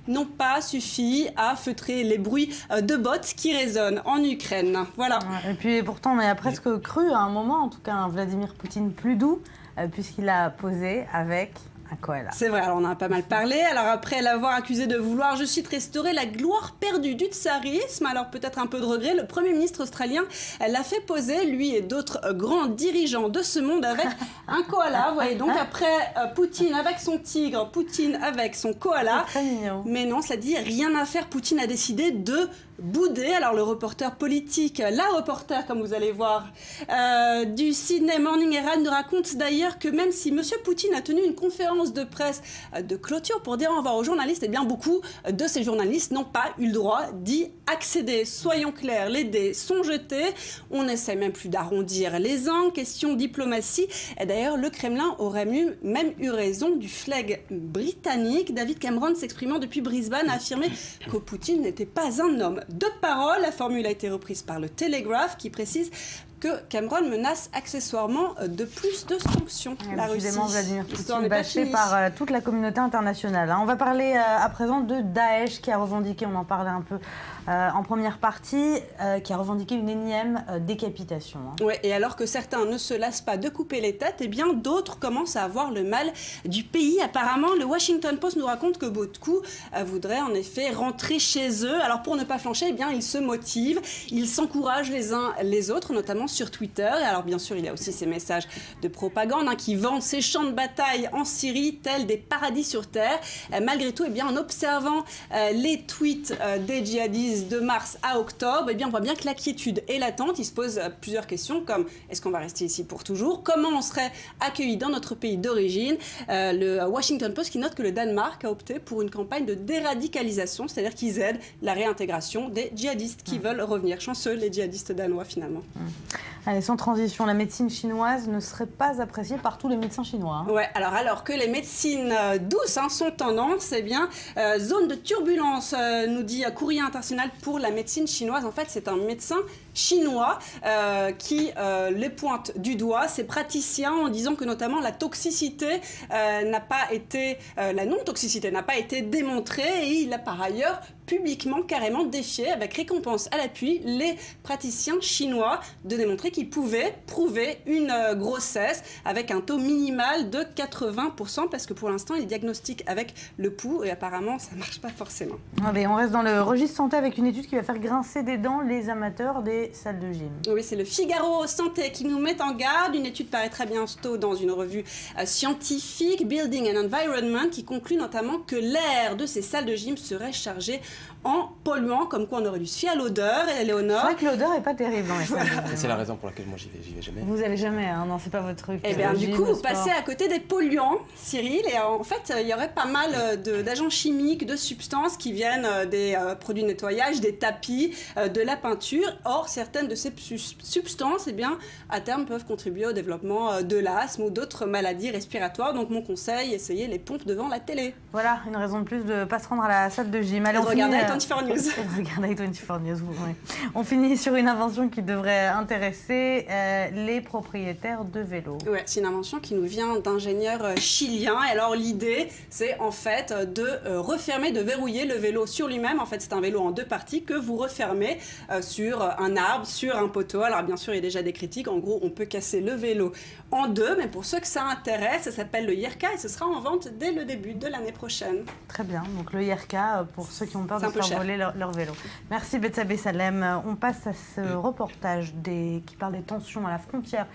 n'ont pas suffi à feutrer les bruits de bottes qui résonnent en Ukraine. Voilà. Et puis pourtant on a presque cru à un moment, en tout cas, un Vladimir Poutine plus doux, puisqu'il a posé avec un koala. C'est vrai, alors on en a pas mal parlé. Alors après l'avoir accusé de vouloir, je cite, restaurer la gloire perdue du tsarisme, alors peut-être un peu de regret, le Premier ministre australien l'a fait poser, lui et d'autres grands dirigeants de ce monde, avec un koala. Vous voyez, donc après Poutine avec son tigre, Poutine avec son koala. C'est très mignon. Mais non, cela dit, rien à faire. Poutine a décidé de bouder. Alors le reporter politique, la reporter comme vous allez voir, du Sydney Morning Herald nous raconte d'ailleurs que même si M. Poutine a tenu une conférence de presse de clôture pour dire au revoir aux journalistes, eh bien beaucoup de ces journalistes n'ont pas eu le droit d'y accéder. Soyons clairs, les dés sont jetés. On n'essaie même plus d'arrondir les angles. Question diplomatie. Et d'ailleurs, le Kremlin aurait même eu raison du flegme britannique. David Cameron, s'exprimant depuis Brisbane, a affirmé que Poutine n'était pas un homme de parole. La formule a été reprise par le Telegraph qui précise que Cameron menace accessoirement de plus de sanctions. La Russie. Vladimir Poutine bâché par toute la communauté internationale. On va parler à présent de Daesh qui a revendiqué, on en parlait un peu en première partie, qui a revendiqué une énième décapitation. Oui, et alors que certains ne se lassent pas de couper les têtes, eh bien d'autres commencent à avoir le mal du pays. Apparemment, le Washington Post nous raconte que beaucoup voudraient en effet rentrer chez eux. Alors pour ne pas flancher, eh bien ils se motivent, ils s'encouragent les uns les autres, notamment sur Twitter. Et alors bien sûr, il y a aussi ces messages de propagande qui vendent ces champs de bataille en Syrie tels des paradis sur terre. Malgré tout, eh bien, en observant les tweets des djihadistes de mars à octobre, eh bien, on voit bien que l'inquiétude est latente. Ils se posent plusieurs questions comme est-ce qu'on va rester ici pour toujours? Comment on serait accueilli dans notre pays d'origine? Le Washington Post qui note que le Danemark a opté pour une campagne de déradicalisation, c'est-à-dire qu'ils aident la réintégration des djihadistes qui veulent revenir. Chanceux les djihadistes danois finalement. Allez, sans transition, la médecine chinoise ne serait pas appréciée par tous les médecins chinois. Ouais, alors que les médecines douces sont tendance, eh bien, zone de turbulence, nous dit Courrier International pour la médecine chinoise. En fait, c'est un médecin chinois qui les pointe du doigt, ces praticiens, en disant que notamment la toxicité n'a pas été, la non-toxicité n'a pas été démontrée, et il a par ailleurs publiquement carrément défié, avec récompense à l'appui, les praticiens chinois de démontrer qu'ils pouvaient prouver une grossesse avec un taux minimal de 80%, parce que pour l'instant, ils diagnostiquent avec le pouls et apparemment, ça ne marche pas forcément. Allez, on reste dans le registre santé avec une étude qui va faire grincer des dents les amateurs des salles de gym. Oui, c'est le Figaro Santé qui nous met en garde. Une étude paraîtra bientôt dans une revue scientifique, Building and Environment, qui conclut notamment que l'air de ces salles de gym serait chargé en polluant, comme quoi on aurait dû se fier à l'odeur. Et Éléonore... C'est vrai que l'odeur n'est pas terrible dans les salles de gym. C'est la raison pour laquelle moi j'y vais jamais. Vous n'avez jamais, hein? Non, c'est pas votre truc. Et bien du coup, vous passez à côté des polluants, Cyril, et en fait, il y aurait pas mal d'agents chimiques, de substances qui viennent des produits de nettoyage, des tapis, de la peinture. Or, certaines de ces substances, eh bien, à terme, peuvent contribuer au développement de l'asthme ou d'autres maladies respiratoires. Donc, mon conseil, essayez les pompes devant la télé. Voilà, une raison de plus de ne pas se rendre à la salle de gym. Allez, on finit regardez 24 News. Regardez 24 News, oui. On finit sur une invention qui devrait intéresser les propriétaires de vélos. Ouais, c'est une invention qui nous vient d'ingénieurs chiliens. Et alors l'idée, c'est en fait de refermer, de verrouiller le vélo sur lui-même. En fait, c'est un vélo en deux parties que vous refermez sur un arbre, sur un poteau. Alors bien sûr, il y a déjà des critiques. En gros, on peut casser le vélo en deux, mais pour ceux que ça intéresse, ça s'appelle le Yerka et ce sera en vente dès le début de l'année prochaine. Très bien, donc le Yerka pour ceux qui ont peur de se faire voler leur vélo. Merci Betsabé Salem. On passe à ce reportage qui parle des tensions à la frontière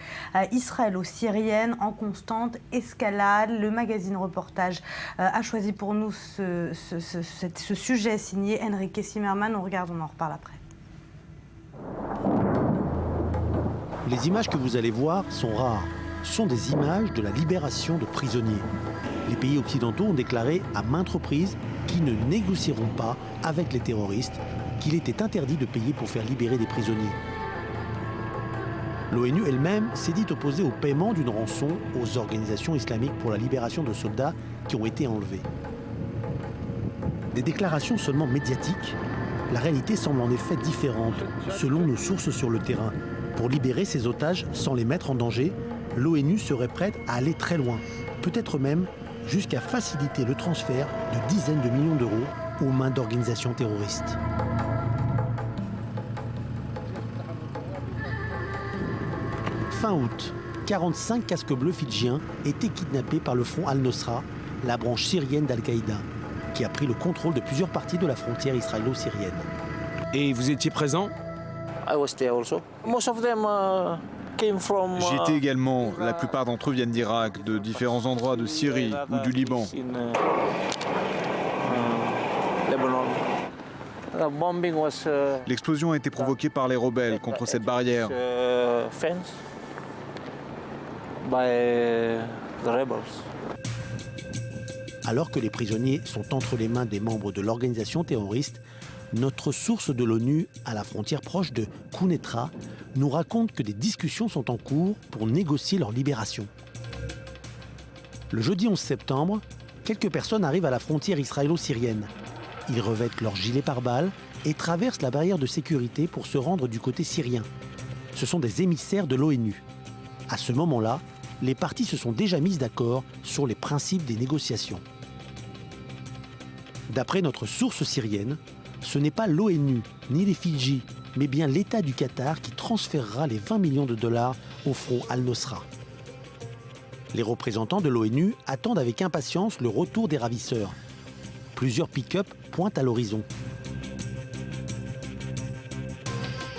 israélo-syrienne en constante escalade. Le magazine Reportage a choisi pour nous ce sujet signé Enrique Zimmerman. On regarde, on en reparle après. Les images que vous allez voir sont rares. Ce sont des images de la libération de prisonniers. Les pays occidentaux ont déclaré à maintes reprises qu'ils ne négocieront pas avec les terroristes, qu'il était interdit de payer pour faire libérer des prisonniers. L'ONU elle-même s'est dit opposée au paiement d'une rançon aux organisations islamiques pour la libération de soldats qui ont été enlevés. Des déclarations seulement médiatiques, la réalité semble en effet différente selon nos sources sur le terrain. Pour libérer ces otages sans les mettre en danger, l'ONU serait prête à aller très loin, peut-être même jusqu'à faciliter le transfert de dizaines de millions d'euros aux mains d'organisations terroristes. Fin août, 45 casques bleus fidjiens étaient kidnappés par le front Al-Nosra, la branche syrienne d'Al-Qaïda, qui a pris le contrôle de plusieurs parties de la frontière israélo-syrienne. Et vous étiez présent ? J'y étais également. La plupart d'entre eux viennent d'Irak, de différents endroits de Syrie ou du Liban. L'explosion a été provoquée par les rebelles contre cette barrière. Alors que les prisonniers sont entre les mains des membres de l'organisation terroriste, notre source de l'ONU à la frontière proche de Quneitra nous raconte que des discussions sont en cours pour négocier leur libération. Le jeudi 11 septembre, quelques personnes arrivent à la frontière israélo-syrienne. Ils revêtent leur gilet pare-balles et traversent la barrière de sécurité pour se rendre du côté syrien. Ce sont des émissaires de l'ONU. À ce moment-là, les parties se sont déjà mises d'accord sur les principes des négociations. D'après notre source syrienne, ce n'est pas l'ONU ni les Fidji, mais bien l'État du Qatar qui transférera les 20 millions de dollars au front Al-Nosra. Les représentants de l'ONU attendent avec impatience le retour des ravisseurs. Plusieurs pick-up pointent à l'horizon.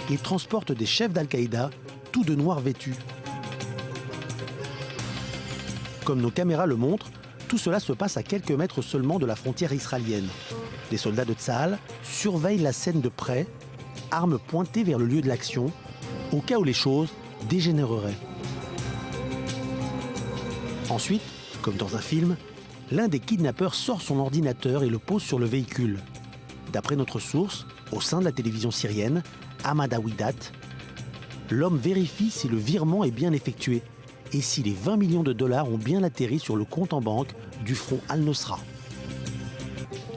Ils transportent des chefs d'Al-Qaïda, tous de noir vêtus. Comme nos caméras le montrent, tout cela se passe à quelques mètres seulement de la frontière israélienne. Les soldats de Tsahal surveillent la scène de près, armes pointées vers le lieu de l'action, au cas où les choses dégénéreraient. Ensuite, comme dans un film, l'un des kidnappeurs sort son ordinateur et le pose sur le véhicule. D'après notre source, au sein de la télévision syrienne, Ahmad Awidat, l'homme vérifie si le virement est bien effectué et si les 20 millions de dollars ont bien atterri sur le compte en banque du front Al-Nosra.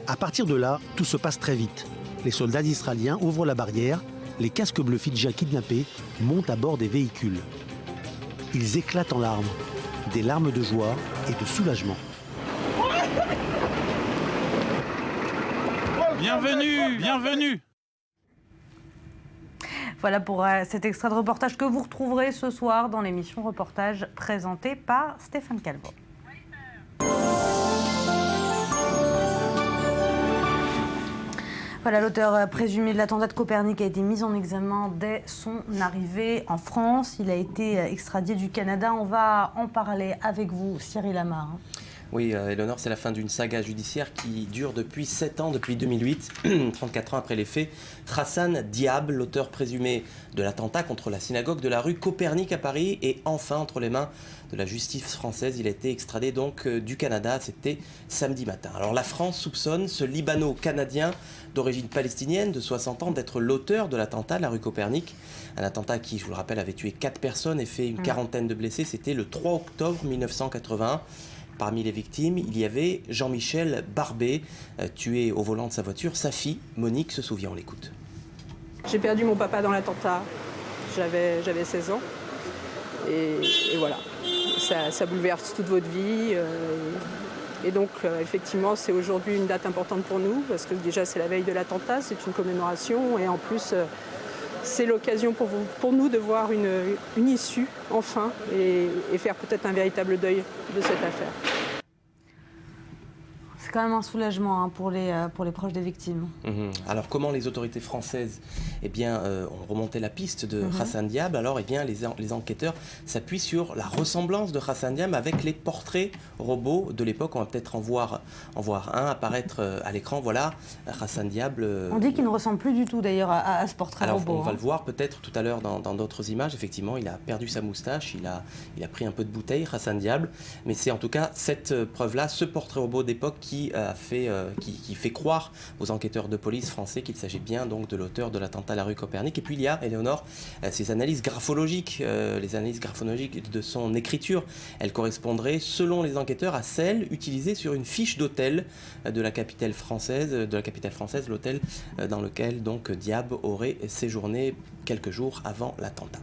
À partir de là, tout se passe très vite. Les soldats israéliens ouvrent la barrière, les casques bleus fidjiens kidnappés montent à bord des véhicules. Ils éclatent en larmes, des larmes de joie et de soulagement. Bienvenue, bienvenue. Voilà pour cet extrait de reportage que vous retrouverez ce soir dans l'émission Reportage présentée par Stéphane Calvo. Voilà, l'auteur présumé de l'attentat de Copernic a été mis en examen dès son arrivée en France. Il a été extradé du Canada. On va en parler avec vous, Cyril Amar. Oui, Éléonore, c'est la fin d'une saga judiciaire qui dure depuis 7 ans, depuis 2008, 34 ans après les faits. Hassan Diab, l'auteur présumé de l'attentat contre la synagogue de la rue Copernic à Paris, est enfin entre les mains de la justice française. Il a été extradé donc du Canada, c'était samedi matin. Alors la France soupçonne ce Libano-Canadien d'origine palestinienne de 60 ans d'être l'auteur de l'attentat de la rue Copernic. Un attentat qui, je vous le rappelle, avait tué 4 personnes et fait une quarantaine de blessés. C'était le 3 octobre 1981. Parmi les victimes, il y avait Jean-Michel Barbet, tué au volant de sa voiture. Sa fille, Monique, se souvient, on l'écoute. J'ai perdu mon papa dans l'attentat, j'avais 16 ans. Et voilà, ça bouleverse toute votre vie. Et donc, effectivement, c'est aujourd'hui une date importante pour nous, parce que déjà, c'est la veille de l'attentat, c'est une commémoration, et en plus, c'est l'occasion pour nous de voir une issue, enfin, et faire peut-être un véritable deuil de cette affaire. C'est quand même un soulagement hein, pour les proches des victimes. Alors comment les autorités françaises ont remonté la piste de Hassan Diab? Alors les enquêteurs s'appuient sur la ressemblance de Hassan Diab avec les portraits robots de l'époque. On va peut-être en voir un apparaître à l'écran. Voilà, Hassan Diab. On dit qu'il ne ressemble plus du tout d'ailleurs à ce portrait robot. On va le voir peut-être tout à l'heure dans d'autres images. Effectivement, il a perdu sa moustache, il a pris un peu de bouteille, Hassan Diab. Mais c'est en tout cas cette preuve-là, ce portrait robot d'époque qui fait croire aux enquêteurs de police français qu'il s'agit bien donc de l'auteur de l'attentat à la rue Copernic. Et puis il y a, Éléonore, ces analyses graphologiques, les analyses graphologiques de son écriture. Elles correspondraient, selon les enquêteurs, à celles utilisées sur une fiche d'hôtel de la capitale française, l'hôtel dans lequel donc Diab aurait séjourné quelques jours avant l'attentat.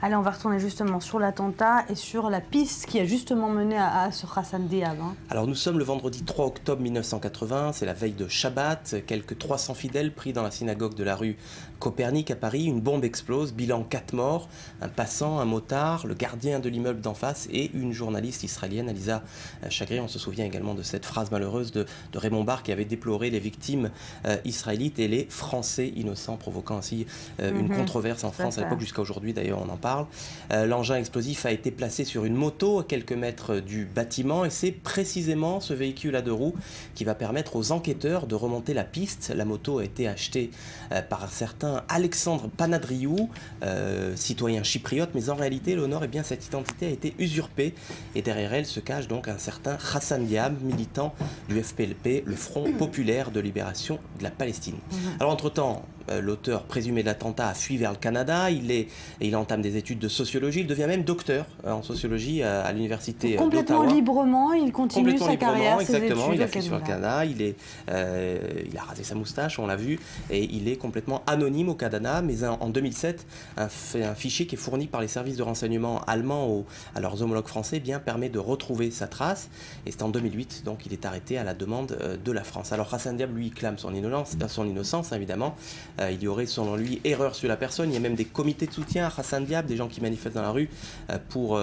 Allez, on va retourner justement sur l'attentat et sur la piste qui a justement mené à ce Hassan Diab. Alors nous sommes le vendredi 3 octobre 1980, c'est la veille de Shabbat, quelques 300 fidèles pris dans la synagogue de la rue Copernic à Paris, une bombe explose, bilan 4 morts, un passant, un motard, le gardien de l'immeuble d'en face et une journaliste israélienne, Aliza Chagré. On se souvient également de cette phrase malheureuse de Raymond Barre qui avait déploré les victimes israélites et les Français innocents, provoquant ainsi une controverse en France à l'époque, jusqu'à aujourd'hui d'ailleurs on en parle. L'engin explosif a été placé sur une moto à quelques mètres du bâtiment et c'est précisément ce véhicule à 2 roues qui va permettre aux enquêteurs de remonter la piste. La moto a été achetée par un certain Alexandre Panadriou, citoyen chypriote, mais en réalité, Léonore, cette identité a été usurpée et derrière elle se cache donc un certain Hassan Diab, militant du FPLP, le Front Populaire de Libération de la Palestine. Alors entre-temps, l'auteur présumé de l'attentat a fui vers le Canada, il entame des études de sociologie, il devient même docteur en sociologie à l'université d'Ottawa. Complètement librement, il continue sa carrière, ses exactement, études il a fait sur le Canada, il a rasé sa moustache, on l'a vu, et il est complètement anonyme au Canada, mais en 2007, un fichier qui est fourni par les services de renseignement allemands à leurs homologues français permet de retrouver sa trace, et c'est en 2008, donc il est arrêté à la demande de la France. Alors Hassan Diab, lui, clame son innocence, évidemment. Il y aurait, selon lui, erreur sur la personne. Il y a même des comités de soutien à Hassan Diab, des gens qui manifestent dans la rue pour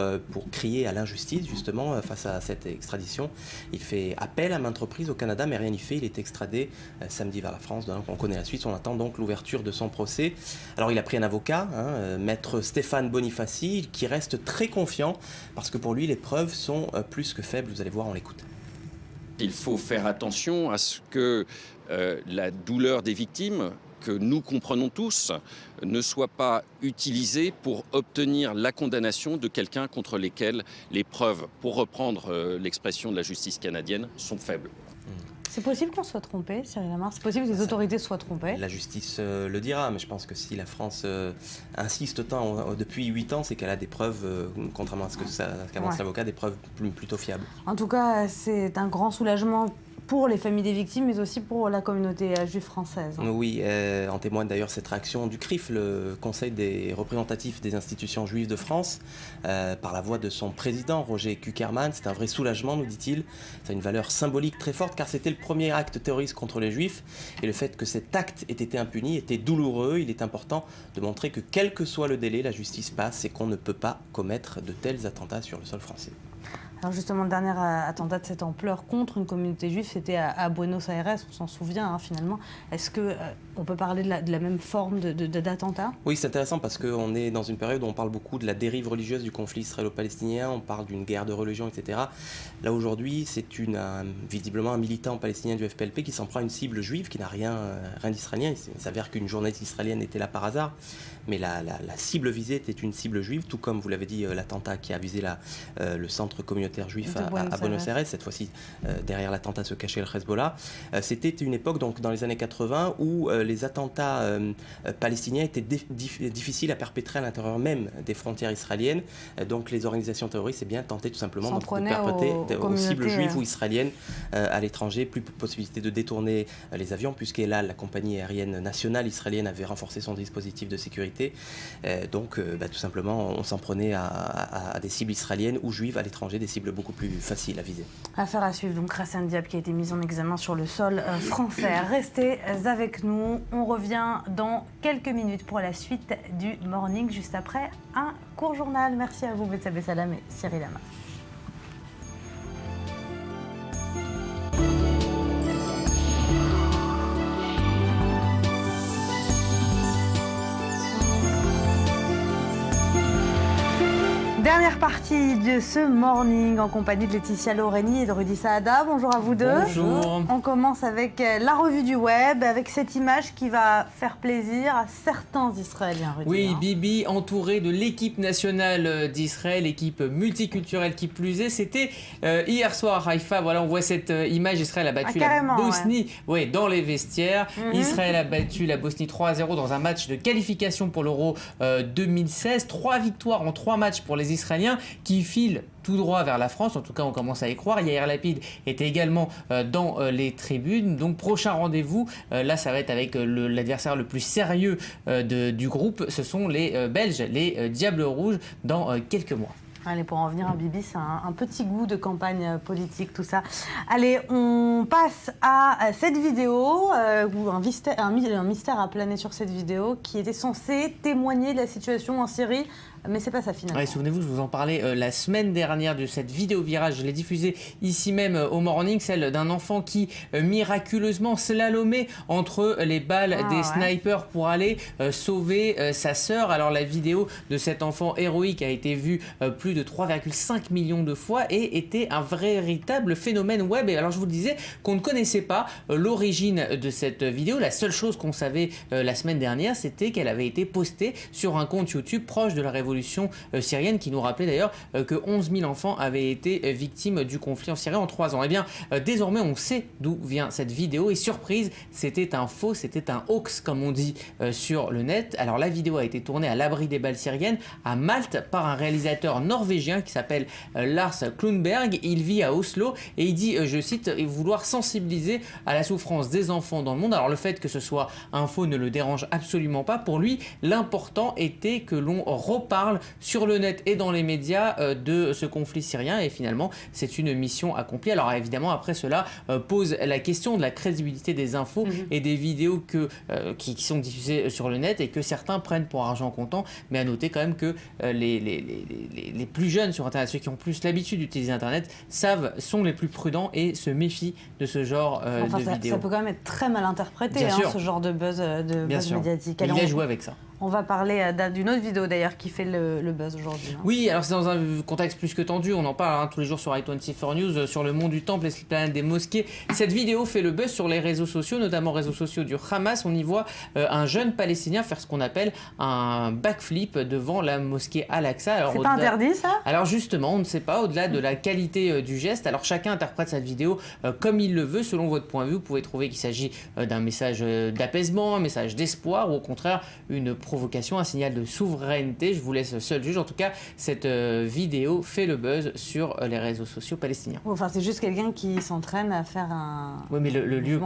crier à l'injustice, justement, face à cette extradition. Il fait appel à maintes reprises au Canada, mais rien n'y fait. Il est extradé samedi vers la France. Donc, on connaît la suite. On attend donc l'ouverture de son procès. Alors, il a pris un avocat, maître Stéphane Bonifaci, qui reste très confiant parce que pour lui, les preuves sont plus que faibles. Vous allez voir, on l'écoute. Il faut faire attention à ce que la douleur des victimes, que nous comprenons tous, ne soit pas utilisée pour obtenir la condamnation de quelqu'un contre lesquels les preuves, pour reprendre l'expression de la justice canadienne, sont faibles. C'est possible qu'on soit trompé, Cyril Amar? C'est possible que les autorités soient trompées? La justice le dira, mais je pense que si la France insiste tant depuis 8 ans, c'est qu'elle a des preuves, contrairement à ce qu'avance l'avocat, des preuves plutôt fiables. En tout cas, c'est un grand soulagement pour les familles des victimes, mais aussi pour la communauté juive française. Oui, en témoigne d'ailleurs cette réaction du CRIF, le Conseil des représentatifs des institutions juives de France, par la voix de son président, Roger Kuckerman. C'est un vrai soulagement, nous dit-il. Ça a une valeur symbolique très forte, car c'était le premier acte terroriste contre les Juifs. Et le fait que cet acte ait été impuni était douloureux. Il est important de montrer que, quel que soit le délai, la justice passe et qu'on ne peut pas commettre de tels attentats sur le sol français. Alors justement, le dernier attentat de cette ampleur contre une communauté juive, c'était à Buenos Aires, on s'en souvient finalement. Est-ce qu'on peut parler de la même forme d'attentat? Oui, c'est intéressant parce qu'on est dans une période où on parle beaucoup de la dérive religieuse du conflit israélo-palestinien, on parle d'une guerre de religion, etc. Là aujourd'hui, c'est visiblement un militant palestinien du FPLP qui s'en prend à une cible juive qui n'a rien d'israélien. Il s'avère qu'une journaliste israélienne était là par hasard, mais la cible visée était une cible juive, tout comme vous l'avez dit, l'attentat qui a visé le centre communautaire juif à Buenos Aires. Cette fois-ci, derrière l'attentat se cachait le Hezbollah. C'était une époque, donc dans les années 80, où les attentats palestiniens étaient difficiles à perpétrer à l'intérieur même des frontières israéliennes. Donc les organisations terroristes tentaient tout simplement de perpétrer aux cibles juives ou israéliennes à l'étranger. Plus possibilité de détourner les avions, puisque là, la compagnie aérienne nationale israélienne avait renforcé son dispositif de sécurité. Donc tout simplement, on s'en prenait à des cibles israéliennes ou juives à l'étranger, des cibles beaucoup plus faciles à viser. Affaire à suivre, donc Rassan Diab qui a été mise en examen sur le sol français. Restez avec nous, on revient dans quelques minutes pour la suite du Morning, juste après un court journal. Merci à vous, Betsabé Salam et Cyril Hama. Dernière partie de ce Morning en compagnie de Laetitia Loreni et de Rudy Saada. Bonjour à vous deux. Bonjour. On commence avec la revue du web, avec cette image qui va faire plaisir à certains Israéliens. Rudy, oui, Bibi entouré de l'équipe nationale d'Israël, équipe multiculturelle qui plus est. C'était hier soir à Haïfa. Voilà, on voit cette image. Israël a battu la Bosnie dans les vestiaires. Israël a battu la Bosnie 3-0 dans un match de qualification pour l'Euro 2016. 3 victoires en 3 matchs pour les Israéliens qui filent tout droit vers la France, en tout cas on commence à y croire. Yair Lapid était également dans les tribunes, donc prochain rendez-vous, là ça va être avec l'adversaire le plus sérieux du groupe, ce sont les Belges, les Diables Rouges, dans quelques mois. Allez, pour en venir à Bibi, c'est un petit goût de campagne politique, tout ça. Allez, on passe à cette vidéo, où un mystère a plané sur cette vidéo, qui était censé témoigner de la situation en Syrie. Mais c'est pas ça finalement. Ouais, souvenez-vous, je vous en parlais la semaine dernière de cette vidéo virale. Je l'ai diffusée ici même au Morning, celle d'un enfant qui miraculeusement slalomait entre les balles des snipers pour aller sauver sa sœur. Alors la vidéo de cet enfant héroïque a été vue plus de 3,5 millions de fois et était un véritable phénomène web. Et alors je vous le disais qu'on ne connaissait pas l'origine de cette vidéo. La seule chose qu'on savait la semaine dernière, c'était qu'elle avait été postée sur un compte YouTube proche de la révolution syrienne, qui nous rappelait d'ailleurs que 11 000 enfants avaient été victimes du conflit en Syrie en 3 ans. Eh bien, désormais, on sait d'où vient cette vidéo et surprise, c'était un faux, c'était un hoax, comme on dit sur le net. Alors, la vidéo a été tournée à l'abri des balles syriennes à Malte par un réalisateur norvégien qui s'appelle Lars Klunberg. Il vit à Oslo et il dit, je cite, vouloir sensibiliser à la souffrance des enfants dans le monde. Alors, le fait que ce soit un faux ne le dérange absolument pas. Pour lui, l'important était que l'on reparle sur le net et dans les médias de ce conflit syrien et finalement c'est une mission accomplie. Alors évidemment après cela pose la question de la crédibilité des infos et des vidéos qui sont diffusées sur le net et que certains prennent pour argent comptant, mais à noter quand même que les plus jeunes sur internet, ceux qui ont plus l'habitude d'utiliser internet, sont les plus prudents et se méfient de ce genre de vidéos. Ça peut quand même être très mal interprété, ce genre de buzz médiatique. Il a joué avec ça. On va parler d'une autre vidéo d'ailleurs qui fait le buzz aujourd'hui. Oui, alors c'est dans un contexte plus que tendu, on en parle tous les jours sur i24 News, sur le mont du Temple, l'esplanade des mosquées. Cette vidéo fait le buzz sur les réseaux sociaux, notamment réseaux sociaux du Hamas. On y voit un jeune Palestinien faire ce qu'on appelle un backflip devant la mosquée Al-Aqsa. C'est pas interdit ça ? Alors justement, on ne sait pas, au-delà de la qualité du geste. Alors chacun interprète cette vidéo comme il le veut, selon votre point de vue. Vous pouvez trouver qu'il s'agit d'un message d'apaisement, un message d'espoir ou au contraire une provocation, un signal de souveraineté. Je vous laisse seul juge. En tout cas, cette vidéo fait le buzz sur les réseaux sociaux palestiniens. Enfin, c'est juste quelqu'un qui s'entraîne à faire un. Oui, mais le lieu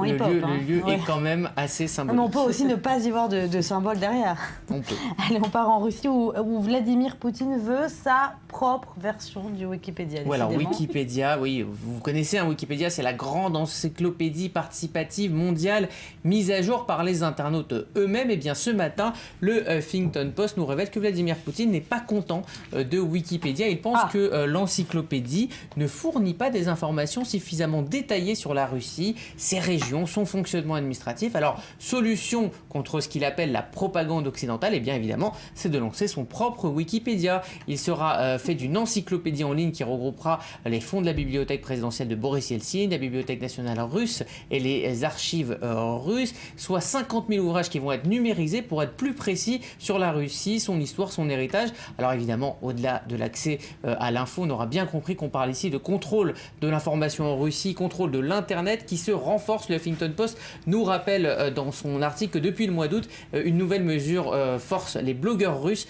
est quand même assez symbolique. Mais on peut aussi ne pas y voir de symbole derrière. On peut. Allez, on part en Russie où Vladimir Poutine veut sa propre version du Wikipédia. Voilà, Wikipédia, oui, vous connaissez Wikipédia, c'est la grande encyclopédie participative mondiale mise à jour par les internautes eux-mêmes. Et bien ce matin, le Huffington Post nous révèle que Vladimir Poutine n'est pas content de Wikipédia. Il pense que l'encyclopédie ne fournit pas des informations suffisamment détaillées sur la Russie, ses régions, son fonctionnement administratif. Alors, solution contre ce qu'il appelle la propagande occidentale, et bien évidemment, c'est de lancer son propre Wikipédia. Il sera fait d'une encyclopédie en ligne qui regroupera les fonds de la bibliothèque présidentielle de Boris Yeltsin, la bibliothèque nationale russe et les archives russes, soit 50 000 ouvrages qui vont être numérisés pour être plus précis récit sur la Russie, son histoire, son héritage. Alors évidemment, au-delà de l'accès à l'info, on aura bien compris qu'on parle ici de contrôle de l'information en Russie, contrôle de l'Internet qui se renforce. Le Huffington Post nous rappelle dans son article que depuis le mois d'août, une nouvelle mesure force les blogueurs russes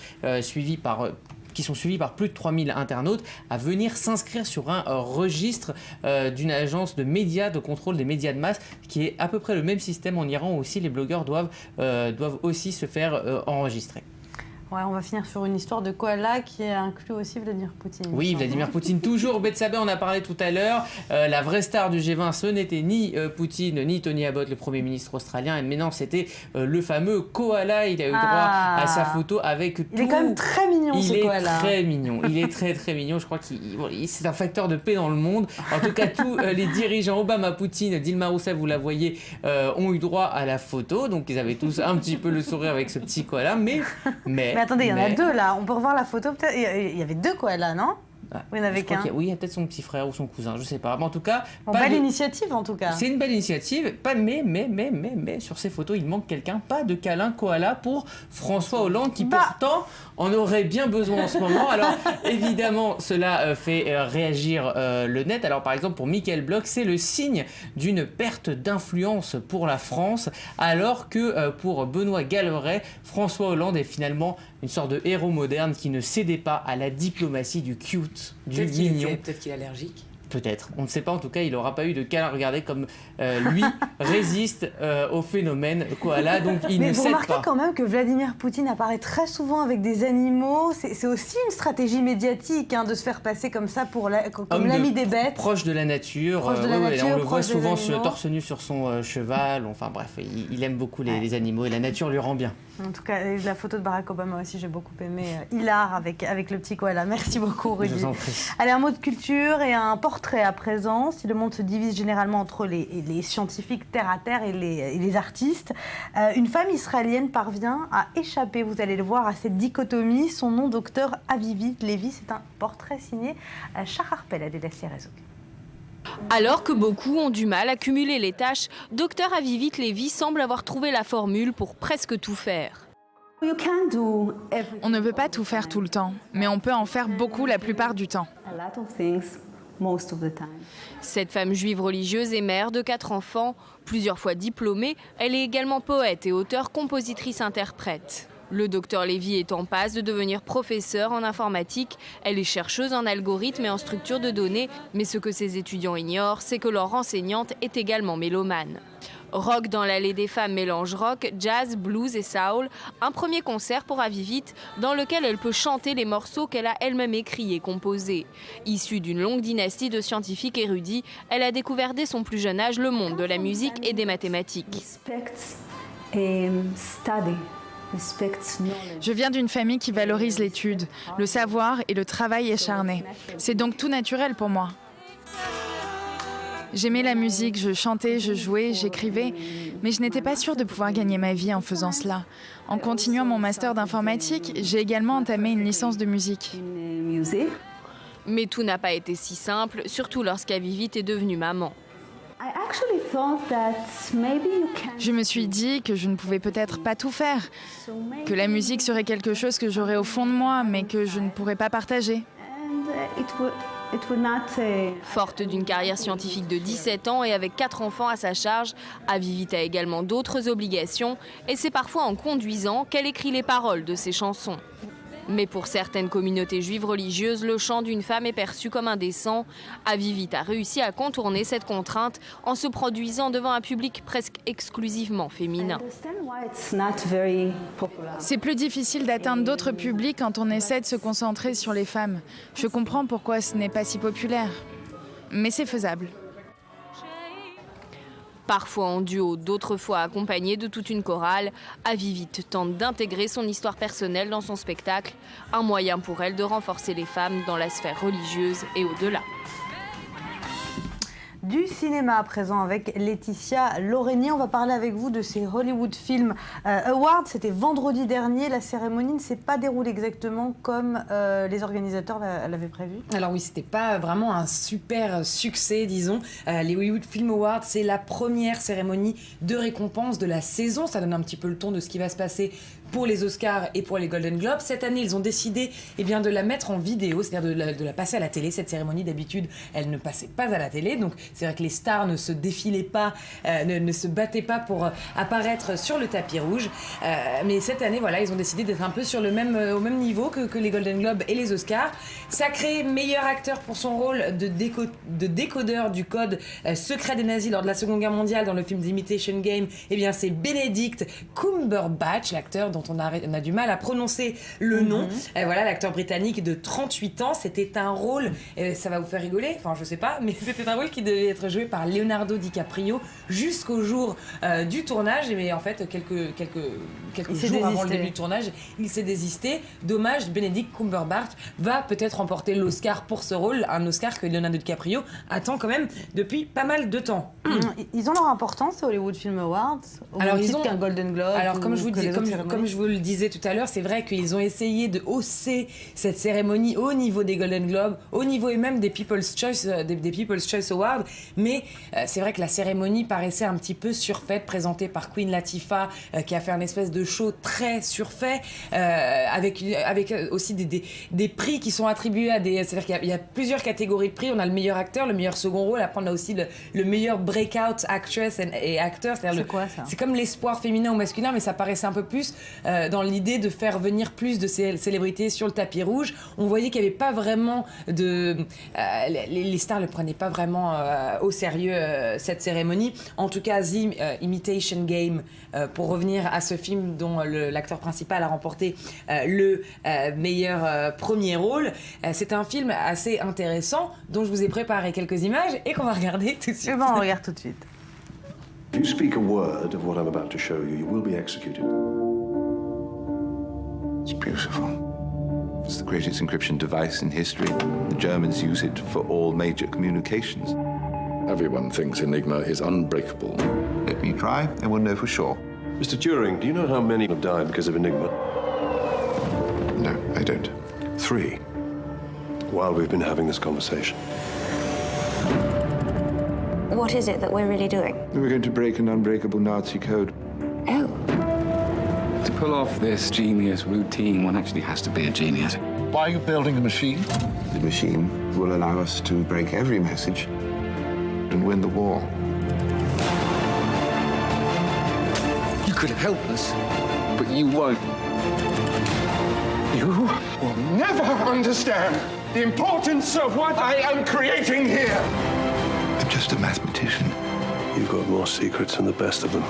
qui sont suivis par plus de 3000 internautes à venir s'inscrire sur un registre d'une agence de médias, de contrôle des médias de masse, qui est à peu près le même système en Iran où aussi les blogueurs doivent aussi se faire enregistrer. Ouais, on va finir sur une histoire de koala qui inclut aussi Vladimir Poutine. Oui, Vladimir Poutine, toujours. Bethsabeh, on a parlé tout à l'heure. La vraie star du G20, ce n'était ni Poutine, ni Tony Abbott, le Premier ministre australien. Mais non, c'était le fameux koala. Il a eu droit à sa photo avec tout. Il est quand même très mignon, ce koala. Il est très mignon. Il est très, très mignon. Je crois que c'est un facteur de paix dans le monde. En tout cas, tous les dirigeants, Obama, Poutine, Dilma Rousseff, vous la voyez, ont eu droit à la photo. Donc, ils avaient tous un petit peu le sourire avec ce petit koala. Mais attendez, il y en a deux là. On peut revoir la photo peut-être. Il y avait deux koalas, non? Oui, il n'y en avait qu'un. Oui, il y a peut-être son petit frère ou son cousin, je sais pas. Mais en tout cas, belle initiative en tout cas. C'est une belle initiative. Mais sur ces photos, il manque quelqu'un. Pas de câlin koala pour François Hollande qui pourtant en aurait bien besoin en ce moment. Alors évidemment, cela fait réagir le net. Alors par exemple, pour Michael Bloch, c'est le signe d'une perte d'influence pour la France, alors que pour Benoît Galvray, François Hollande est finalement une sorte de héros moderne qui ne cédait pas à la diplomatie du cute, du mignon. Peut-être qu'il est allergique. Peut-être, on ne sait pas, en tout cas il n'aura pas eu de câlin. Regardez comme lui résiste au phénomène koala, donc il ne cède pas. Mais vous remarquez quand même que Vladimir Poutine apparaît très souvent avec des animaux, c'est aussi une stratégie médiatique de se faire passer comme ça comme l'ami des bêtes. Proche de la nature, on le voit souvent torse nu sur son cheval, enfin bref, il aime beaucoup les animaux et la nature lui rend bien. En tout cas, la photo de Barack Obama aussi, j'ai beaucoup aimé. Hilar avec le petit koala. Merci beaucoup, Rudy. Je vous en prie. Allez, un mot de culture et un portrait à présent. Si le monde se divise généralement entre les scientifiques terre à terre et les artistes, une femme israélienne parvient à échapper, vous allez le voir, à cette dichotomie. Son nom, docteur Avivit Levi, c'est un portrait signé Shahar Peled et Leslie Herzog. Alors que beaucoup ont du mal à cumuler les tâches, Dr Avivit Levi semble avoir trouvé la formule pour presque tout faire. On ne peut pas tout faire tout le temps, mais on peut en faire beaucoup la plupart du temps. Cette femme juive religieuse est mère de 4 enfants, plusieurs fois diplômée. Elle est également poète et auteure, compositrice, interprète. Le docteur Lévy est en passe de devenir professeur en informatique. Elle est chercheuse en algorithmes et en structure de données. Mais ce que ses étudiants ignorent, c'est que leur enseignante est également mélomane. Rock dans l'allée des femmes mélange rock, jazz, blues et soul. Un premier concert pour Avivit dans lequel elle peut chanter les morceaux qu'elle a elle-même écrits et composés. Issue d'une longue dynastie de scientifiques érudits, elle a découvert dès son plus jeune âge le monde de la musique et des mathématiques. Je viens d'une famille qui valorise l'étude, le savoir et le travail acharné. C'est donc tout naturel pour moi. J'aimais la musique, je chantais, je jouais, j'écrivais, mais je n'étais pas sûre de pouvoir gagner ma vie en faisant cela. En continuant mon master d'informatique, j'ai également entamé une licence de musique. Mais tout n'a pas été si simple, surtout lorsqu'Avivit est devenue maman. Je me suis dit que je ne pouvais peut-être pas tout faire, que la musique serait quelque chose que j'aurais au fond de moi, mais que je ne pourrais pas partager. Forte d'une carrière scientifique de 17 ans et avec 4 enfants à sa charge, Avivit a également d'autres obligations et c'est parfois en conduisant qu'elle écrit les paroles de ses chansons. Mais pour certaines communautés juives religieuses, le chant d'une femme est perçu comme indécent. Avivit a réussi à contourner cette contrainte en se produisant devant un public presque exclusivement féminin. C'est plus difficile d'atteindre d'autres publics quand on essaie de se concentrer sur les femmes. Je comprends pourquoi ce n'est pas si populaire, mais c'est faisable. Parfois en duo, d'autres fois accompagnée de toute une chorale, Avivit tente d'intégrer son histoire personnelle dans son spectacle, un moyen pour elle de renforcer les femmes dans la sphère religieuse et au-delà. Du cinéma à présent avec Laetitia Lorraini. On va parler avec vous de ces Hollywood Film Awards. C'était vendredi dernier. La cérémonie ne s'est pas déroulée exactement comme les organisateurs l'avaient prévu. Alors oui, c'était pas vraiment un super succès, disons. Les Hollywood Film Awards, c'est la première cérémonie de récompense de la saison. Ça donne un petit peu le ton de ce qui va se passer pour les Oscars et pour les Golden Globes. Cette année, ils ont décidé de la mettre en vidéo, c'est-à-dire de la passer à la télé. Cette cérémonie, d'habitude, elle ne passait pas à la télé. Donc c'est vrai que les stars ne se défilaient pas, ne se battaient pas pour apparaître sur le tapis rouge. Mais cette année, voilà, ils ont décidé d'être un peu au même niveau que les Golden Globes et les Oscars. Sacré meilleur acteur pour son rôle de décodeur du code secret des nazis lors de la Seconde Guerre mondiale dans le film The Imitation Game, c'est Benedict Cumberbatch, l'acteur dont on a du mal à prononcer le nom. Voilà, l'acteur britannique de 38 ans. C'était un rôle, ça va vous faire rigoler, enfin je sais pas, mais c'était un rôle qui devait être joué par Leonardo DiCaprio jusqu'au jour du tournage. Mais en fait, quelques jours avant le début du tournage, il s'est désisté. Dommage, Benedict Cumberbatch va peut-être remporter l'Oscar pour ce rôle, un Oscar que Leonardo DiCaprio attend quand même depuis pas mal de temps. Ils ont leur importance aux Hollywood Film Awards, alors ils ont qu'un Golden Globe. Alors comme je vous le disais tout à l'heure, c'est vrai qu'ils ont essayé de hausser cette cérémonie au niveau des Golden Globes, au niveau et même des People's Choice, des People's Choice Awards, mais c'est vrai que la cérémonie paraissait un petit peu surfaite, présentée par Queen Latifah, qui a fait un espèce de show très surfait, avec aussi des prix qui sont attribués à des... C'est-à-dire qu'il y a plusieurs catégories de prix. On a le meilleur acteur, le meilleur second rôle, après on a aussi le meilleur breakout actress et acteur. C'est quoi ça ? C'est comme l'espoir féminin ou masculin, mais ça paraissait un peu plus dans l'idée de faire venir plus de célébrités sur le tapis rouge. On voyait qu'il n'y avait pas vraiment de... les stars ne prenaient pas vraiment au sérieux cette cérémonie. En tout cas, The Imitation Game, pour revenir à ce film dont l'acteur principal a remporté le meilleur premier rôle. C'est un film assez intéressant dont je vous ai préparé quelques images et qu'on va regarder tout de suite. On regarde tout de suite. If you speak a word of what I'm about to show you, you will be executed. It's beautiful. It's the greatest encryption device in history. The Germans use it for all major communications. Everyone thinks Enigma is unbreakable. Let me try, and we'll know for sure. Mr. Turing, do you know how many have died because of Enigma? No, I don't. 3. While we've been having this conversation. What is it that we're really doing? We're going to break an unbreakable Nazi code. Oh. To pull off this genius routine, one actually has to be a genius. Why are you building the machine? The machine will allow us to break every message and win the war. You could help us, but you won't. You will never understand the importance of what I am creating here. I'm just a mathematician. You've got more secrets than the best of them.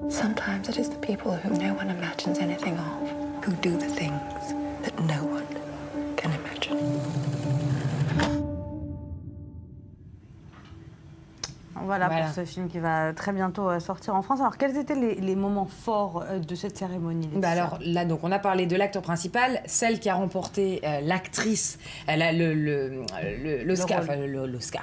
Sometimes it is the people who no one imagines anything of who do the things that no one can imagine. Voilà pour ce film qui va très bientôt sortir en France. Alors, quels étaient les moments forts de cette cérémonie, Laetitia ? Alors là, donc, on a parlé de l'acteur principal, celle qui a remporté l'actrice, l'Oscar,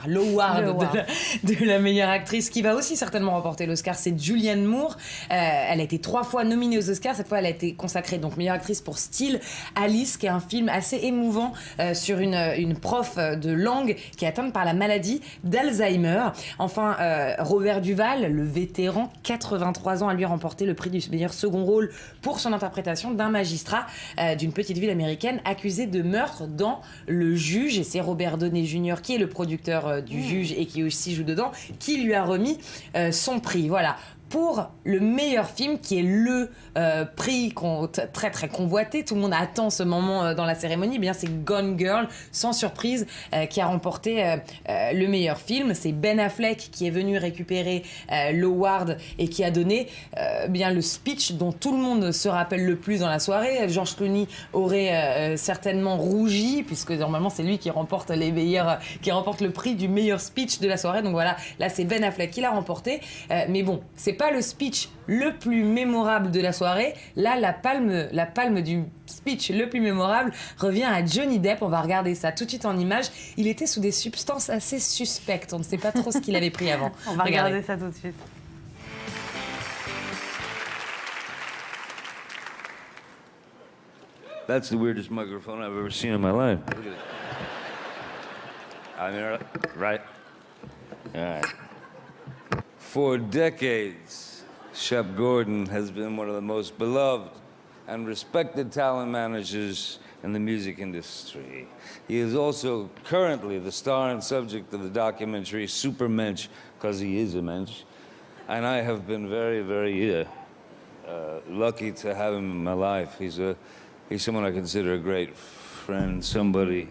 l'award de la meilleure actrice, qui va aussi certainement remporter l'Oscar, c'est Julianne Moore. Elle a été 3 fois nominée aux Oscars. Cette fois, elle a été consacrée donc meilleure actrice pour Still Alice, qui est un film assez émouvant sur une prof de langue qui est atteinte par la maladie d'Alzheimer. Enfin, Robert Duvall, le vétéran, 83 ans, a lui remporté le prix du meilleur second rôle pour son interprétation d'un magistrat d'une petite ville américaine accusé de meurtre dans Le Juge. Et c'est Robert Downey Jr., qui est le producteur du Juge et qui aussi joue dedans, qui lui a remis son prix. Voilà. Pour le meilleur film, qui est le prix très très convoité, tout le monde attend ce moment dans la cérémonie, eh bien c'est Gone Girl, sans surprise, qui a remporté le meilleur film. C'est Ben Affleck qui est venu récupérer l'award et qui a donné bien le speech dont tout le monde se rappelle le plus dans la soirée. George Clooney aurait certainement rougi, puisque normalement c'est lui qui remporte le prix du meilleur speech de la soirée. Donc voilà, là c'est Ben Affleck qui l'a remporté. Mais bon, c'est pas le speech le plus mémorable de la soirée. Là, la palme du speech le plus mémorable revient à Johnny Depp. On va regarder ça tout de suite en images. Il était sous des substances assez suspectes. On ne sait pas trop ce qu'il avait pris avant. On va regarder ça tout de suite. That's the weirdest microphone I've ever seen in my life. Look at it. I mean, right? All right. For decades, Shep Gordon has been one of the most beloved and respected talent managers in the music industry. He is also currently the star and subject of the documentary Supermensch, because he is a mensch. And I have been very, very lucky to have him in my life. He's someone I consider a great friend, somebody.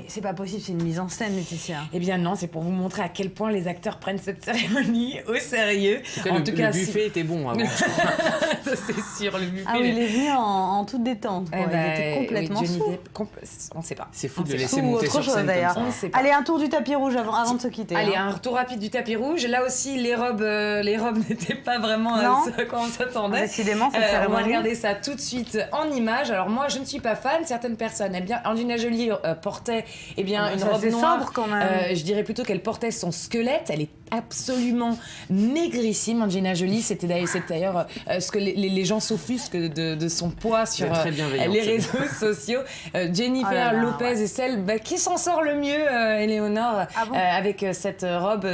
C'est pas possible, c'est une mise en scène, Laetitia. Eh bien non, c'est pour vous montrer à quel point les acteurs prennent cette cérémonie au sérieux. En tout cas, le buffet était bon avant. Ça, c'est sûr, le buffet. Ah oui, il est venu en toute détente. Quoi. Il était complètement sous. On ne sait pas. C'est fou de le laisser monter sur scène d'ailleurs. comme ça. Allez, un tour du tapis rouge avant de se quitter. Allez, un retour rapide du tapis rouge. Là aussi, les robes n'étaient pas vraiment ce à quoi on s'attendait. Décidément, cette on va cérémonie. regarder ça tout de suite en images. Alors moi, je ne suis pas fan. Certaines personnes aiment bien. Angelina Jolie portait une robe noire. Sobre quand même. Je dirais plutôt qu'elle portait son squelette. Elle est absolument maigrissime. Angelina Jolie, c'était d'ailleurs ce que les gens s'offusquent de son poids sur les réseaux sociaux. Jennifer Lopez est celle qui s'en sort le mieux, Éléonore, avec cette robe.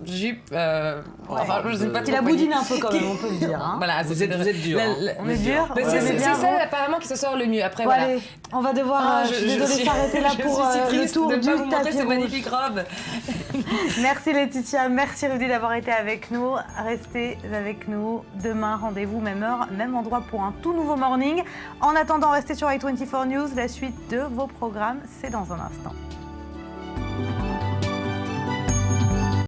Jupe, je sais pas trop. Il a boudiné un peu quand même, on peut le dire. Hein. Voilà, vous êtes dur. On est dur. C'est celle apparemment qui se sort le mieux. Après, voilà. Allez, on va devoir, je suis désolée, s'arrêter là pour le tour du tapis cette rouge. magnifique robe. Merci Laetitia, merci Rudy d'avoir été avec nous. Restez avec nous. Demain, rendez-vous, même heure, même endroit pour un tout nouveau morning. En attendant, restez sur i24 News. La suite de vos programmes, c'est dans un instant.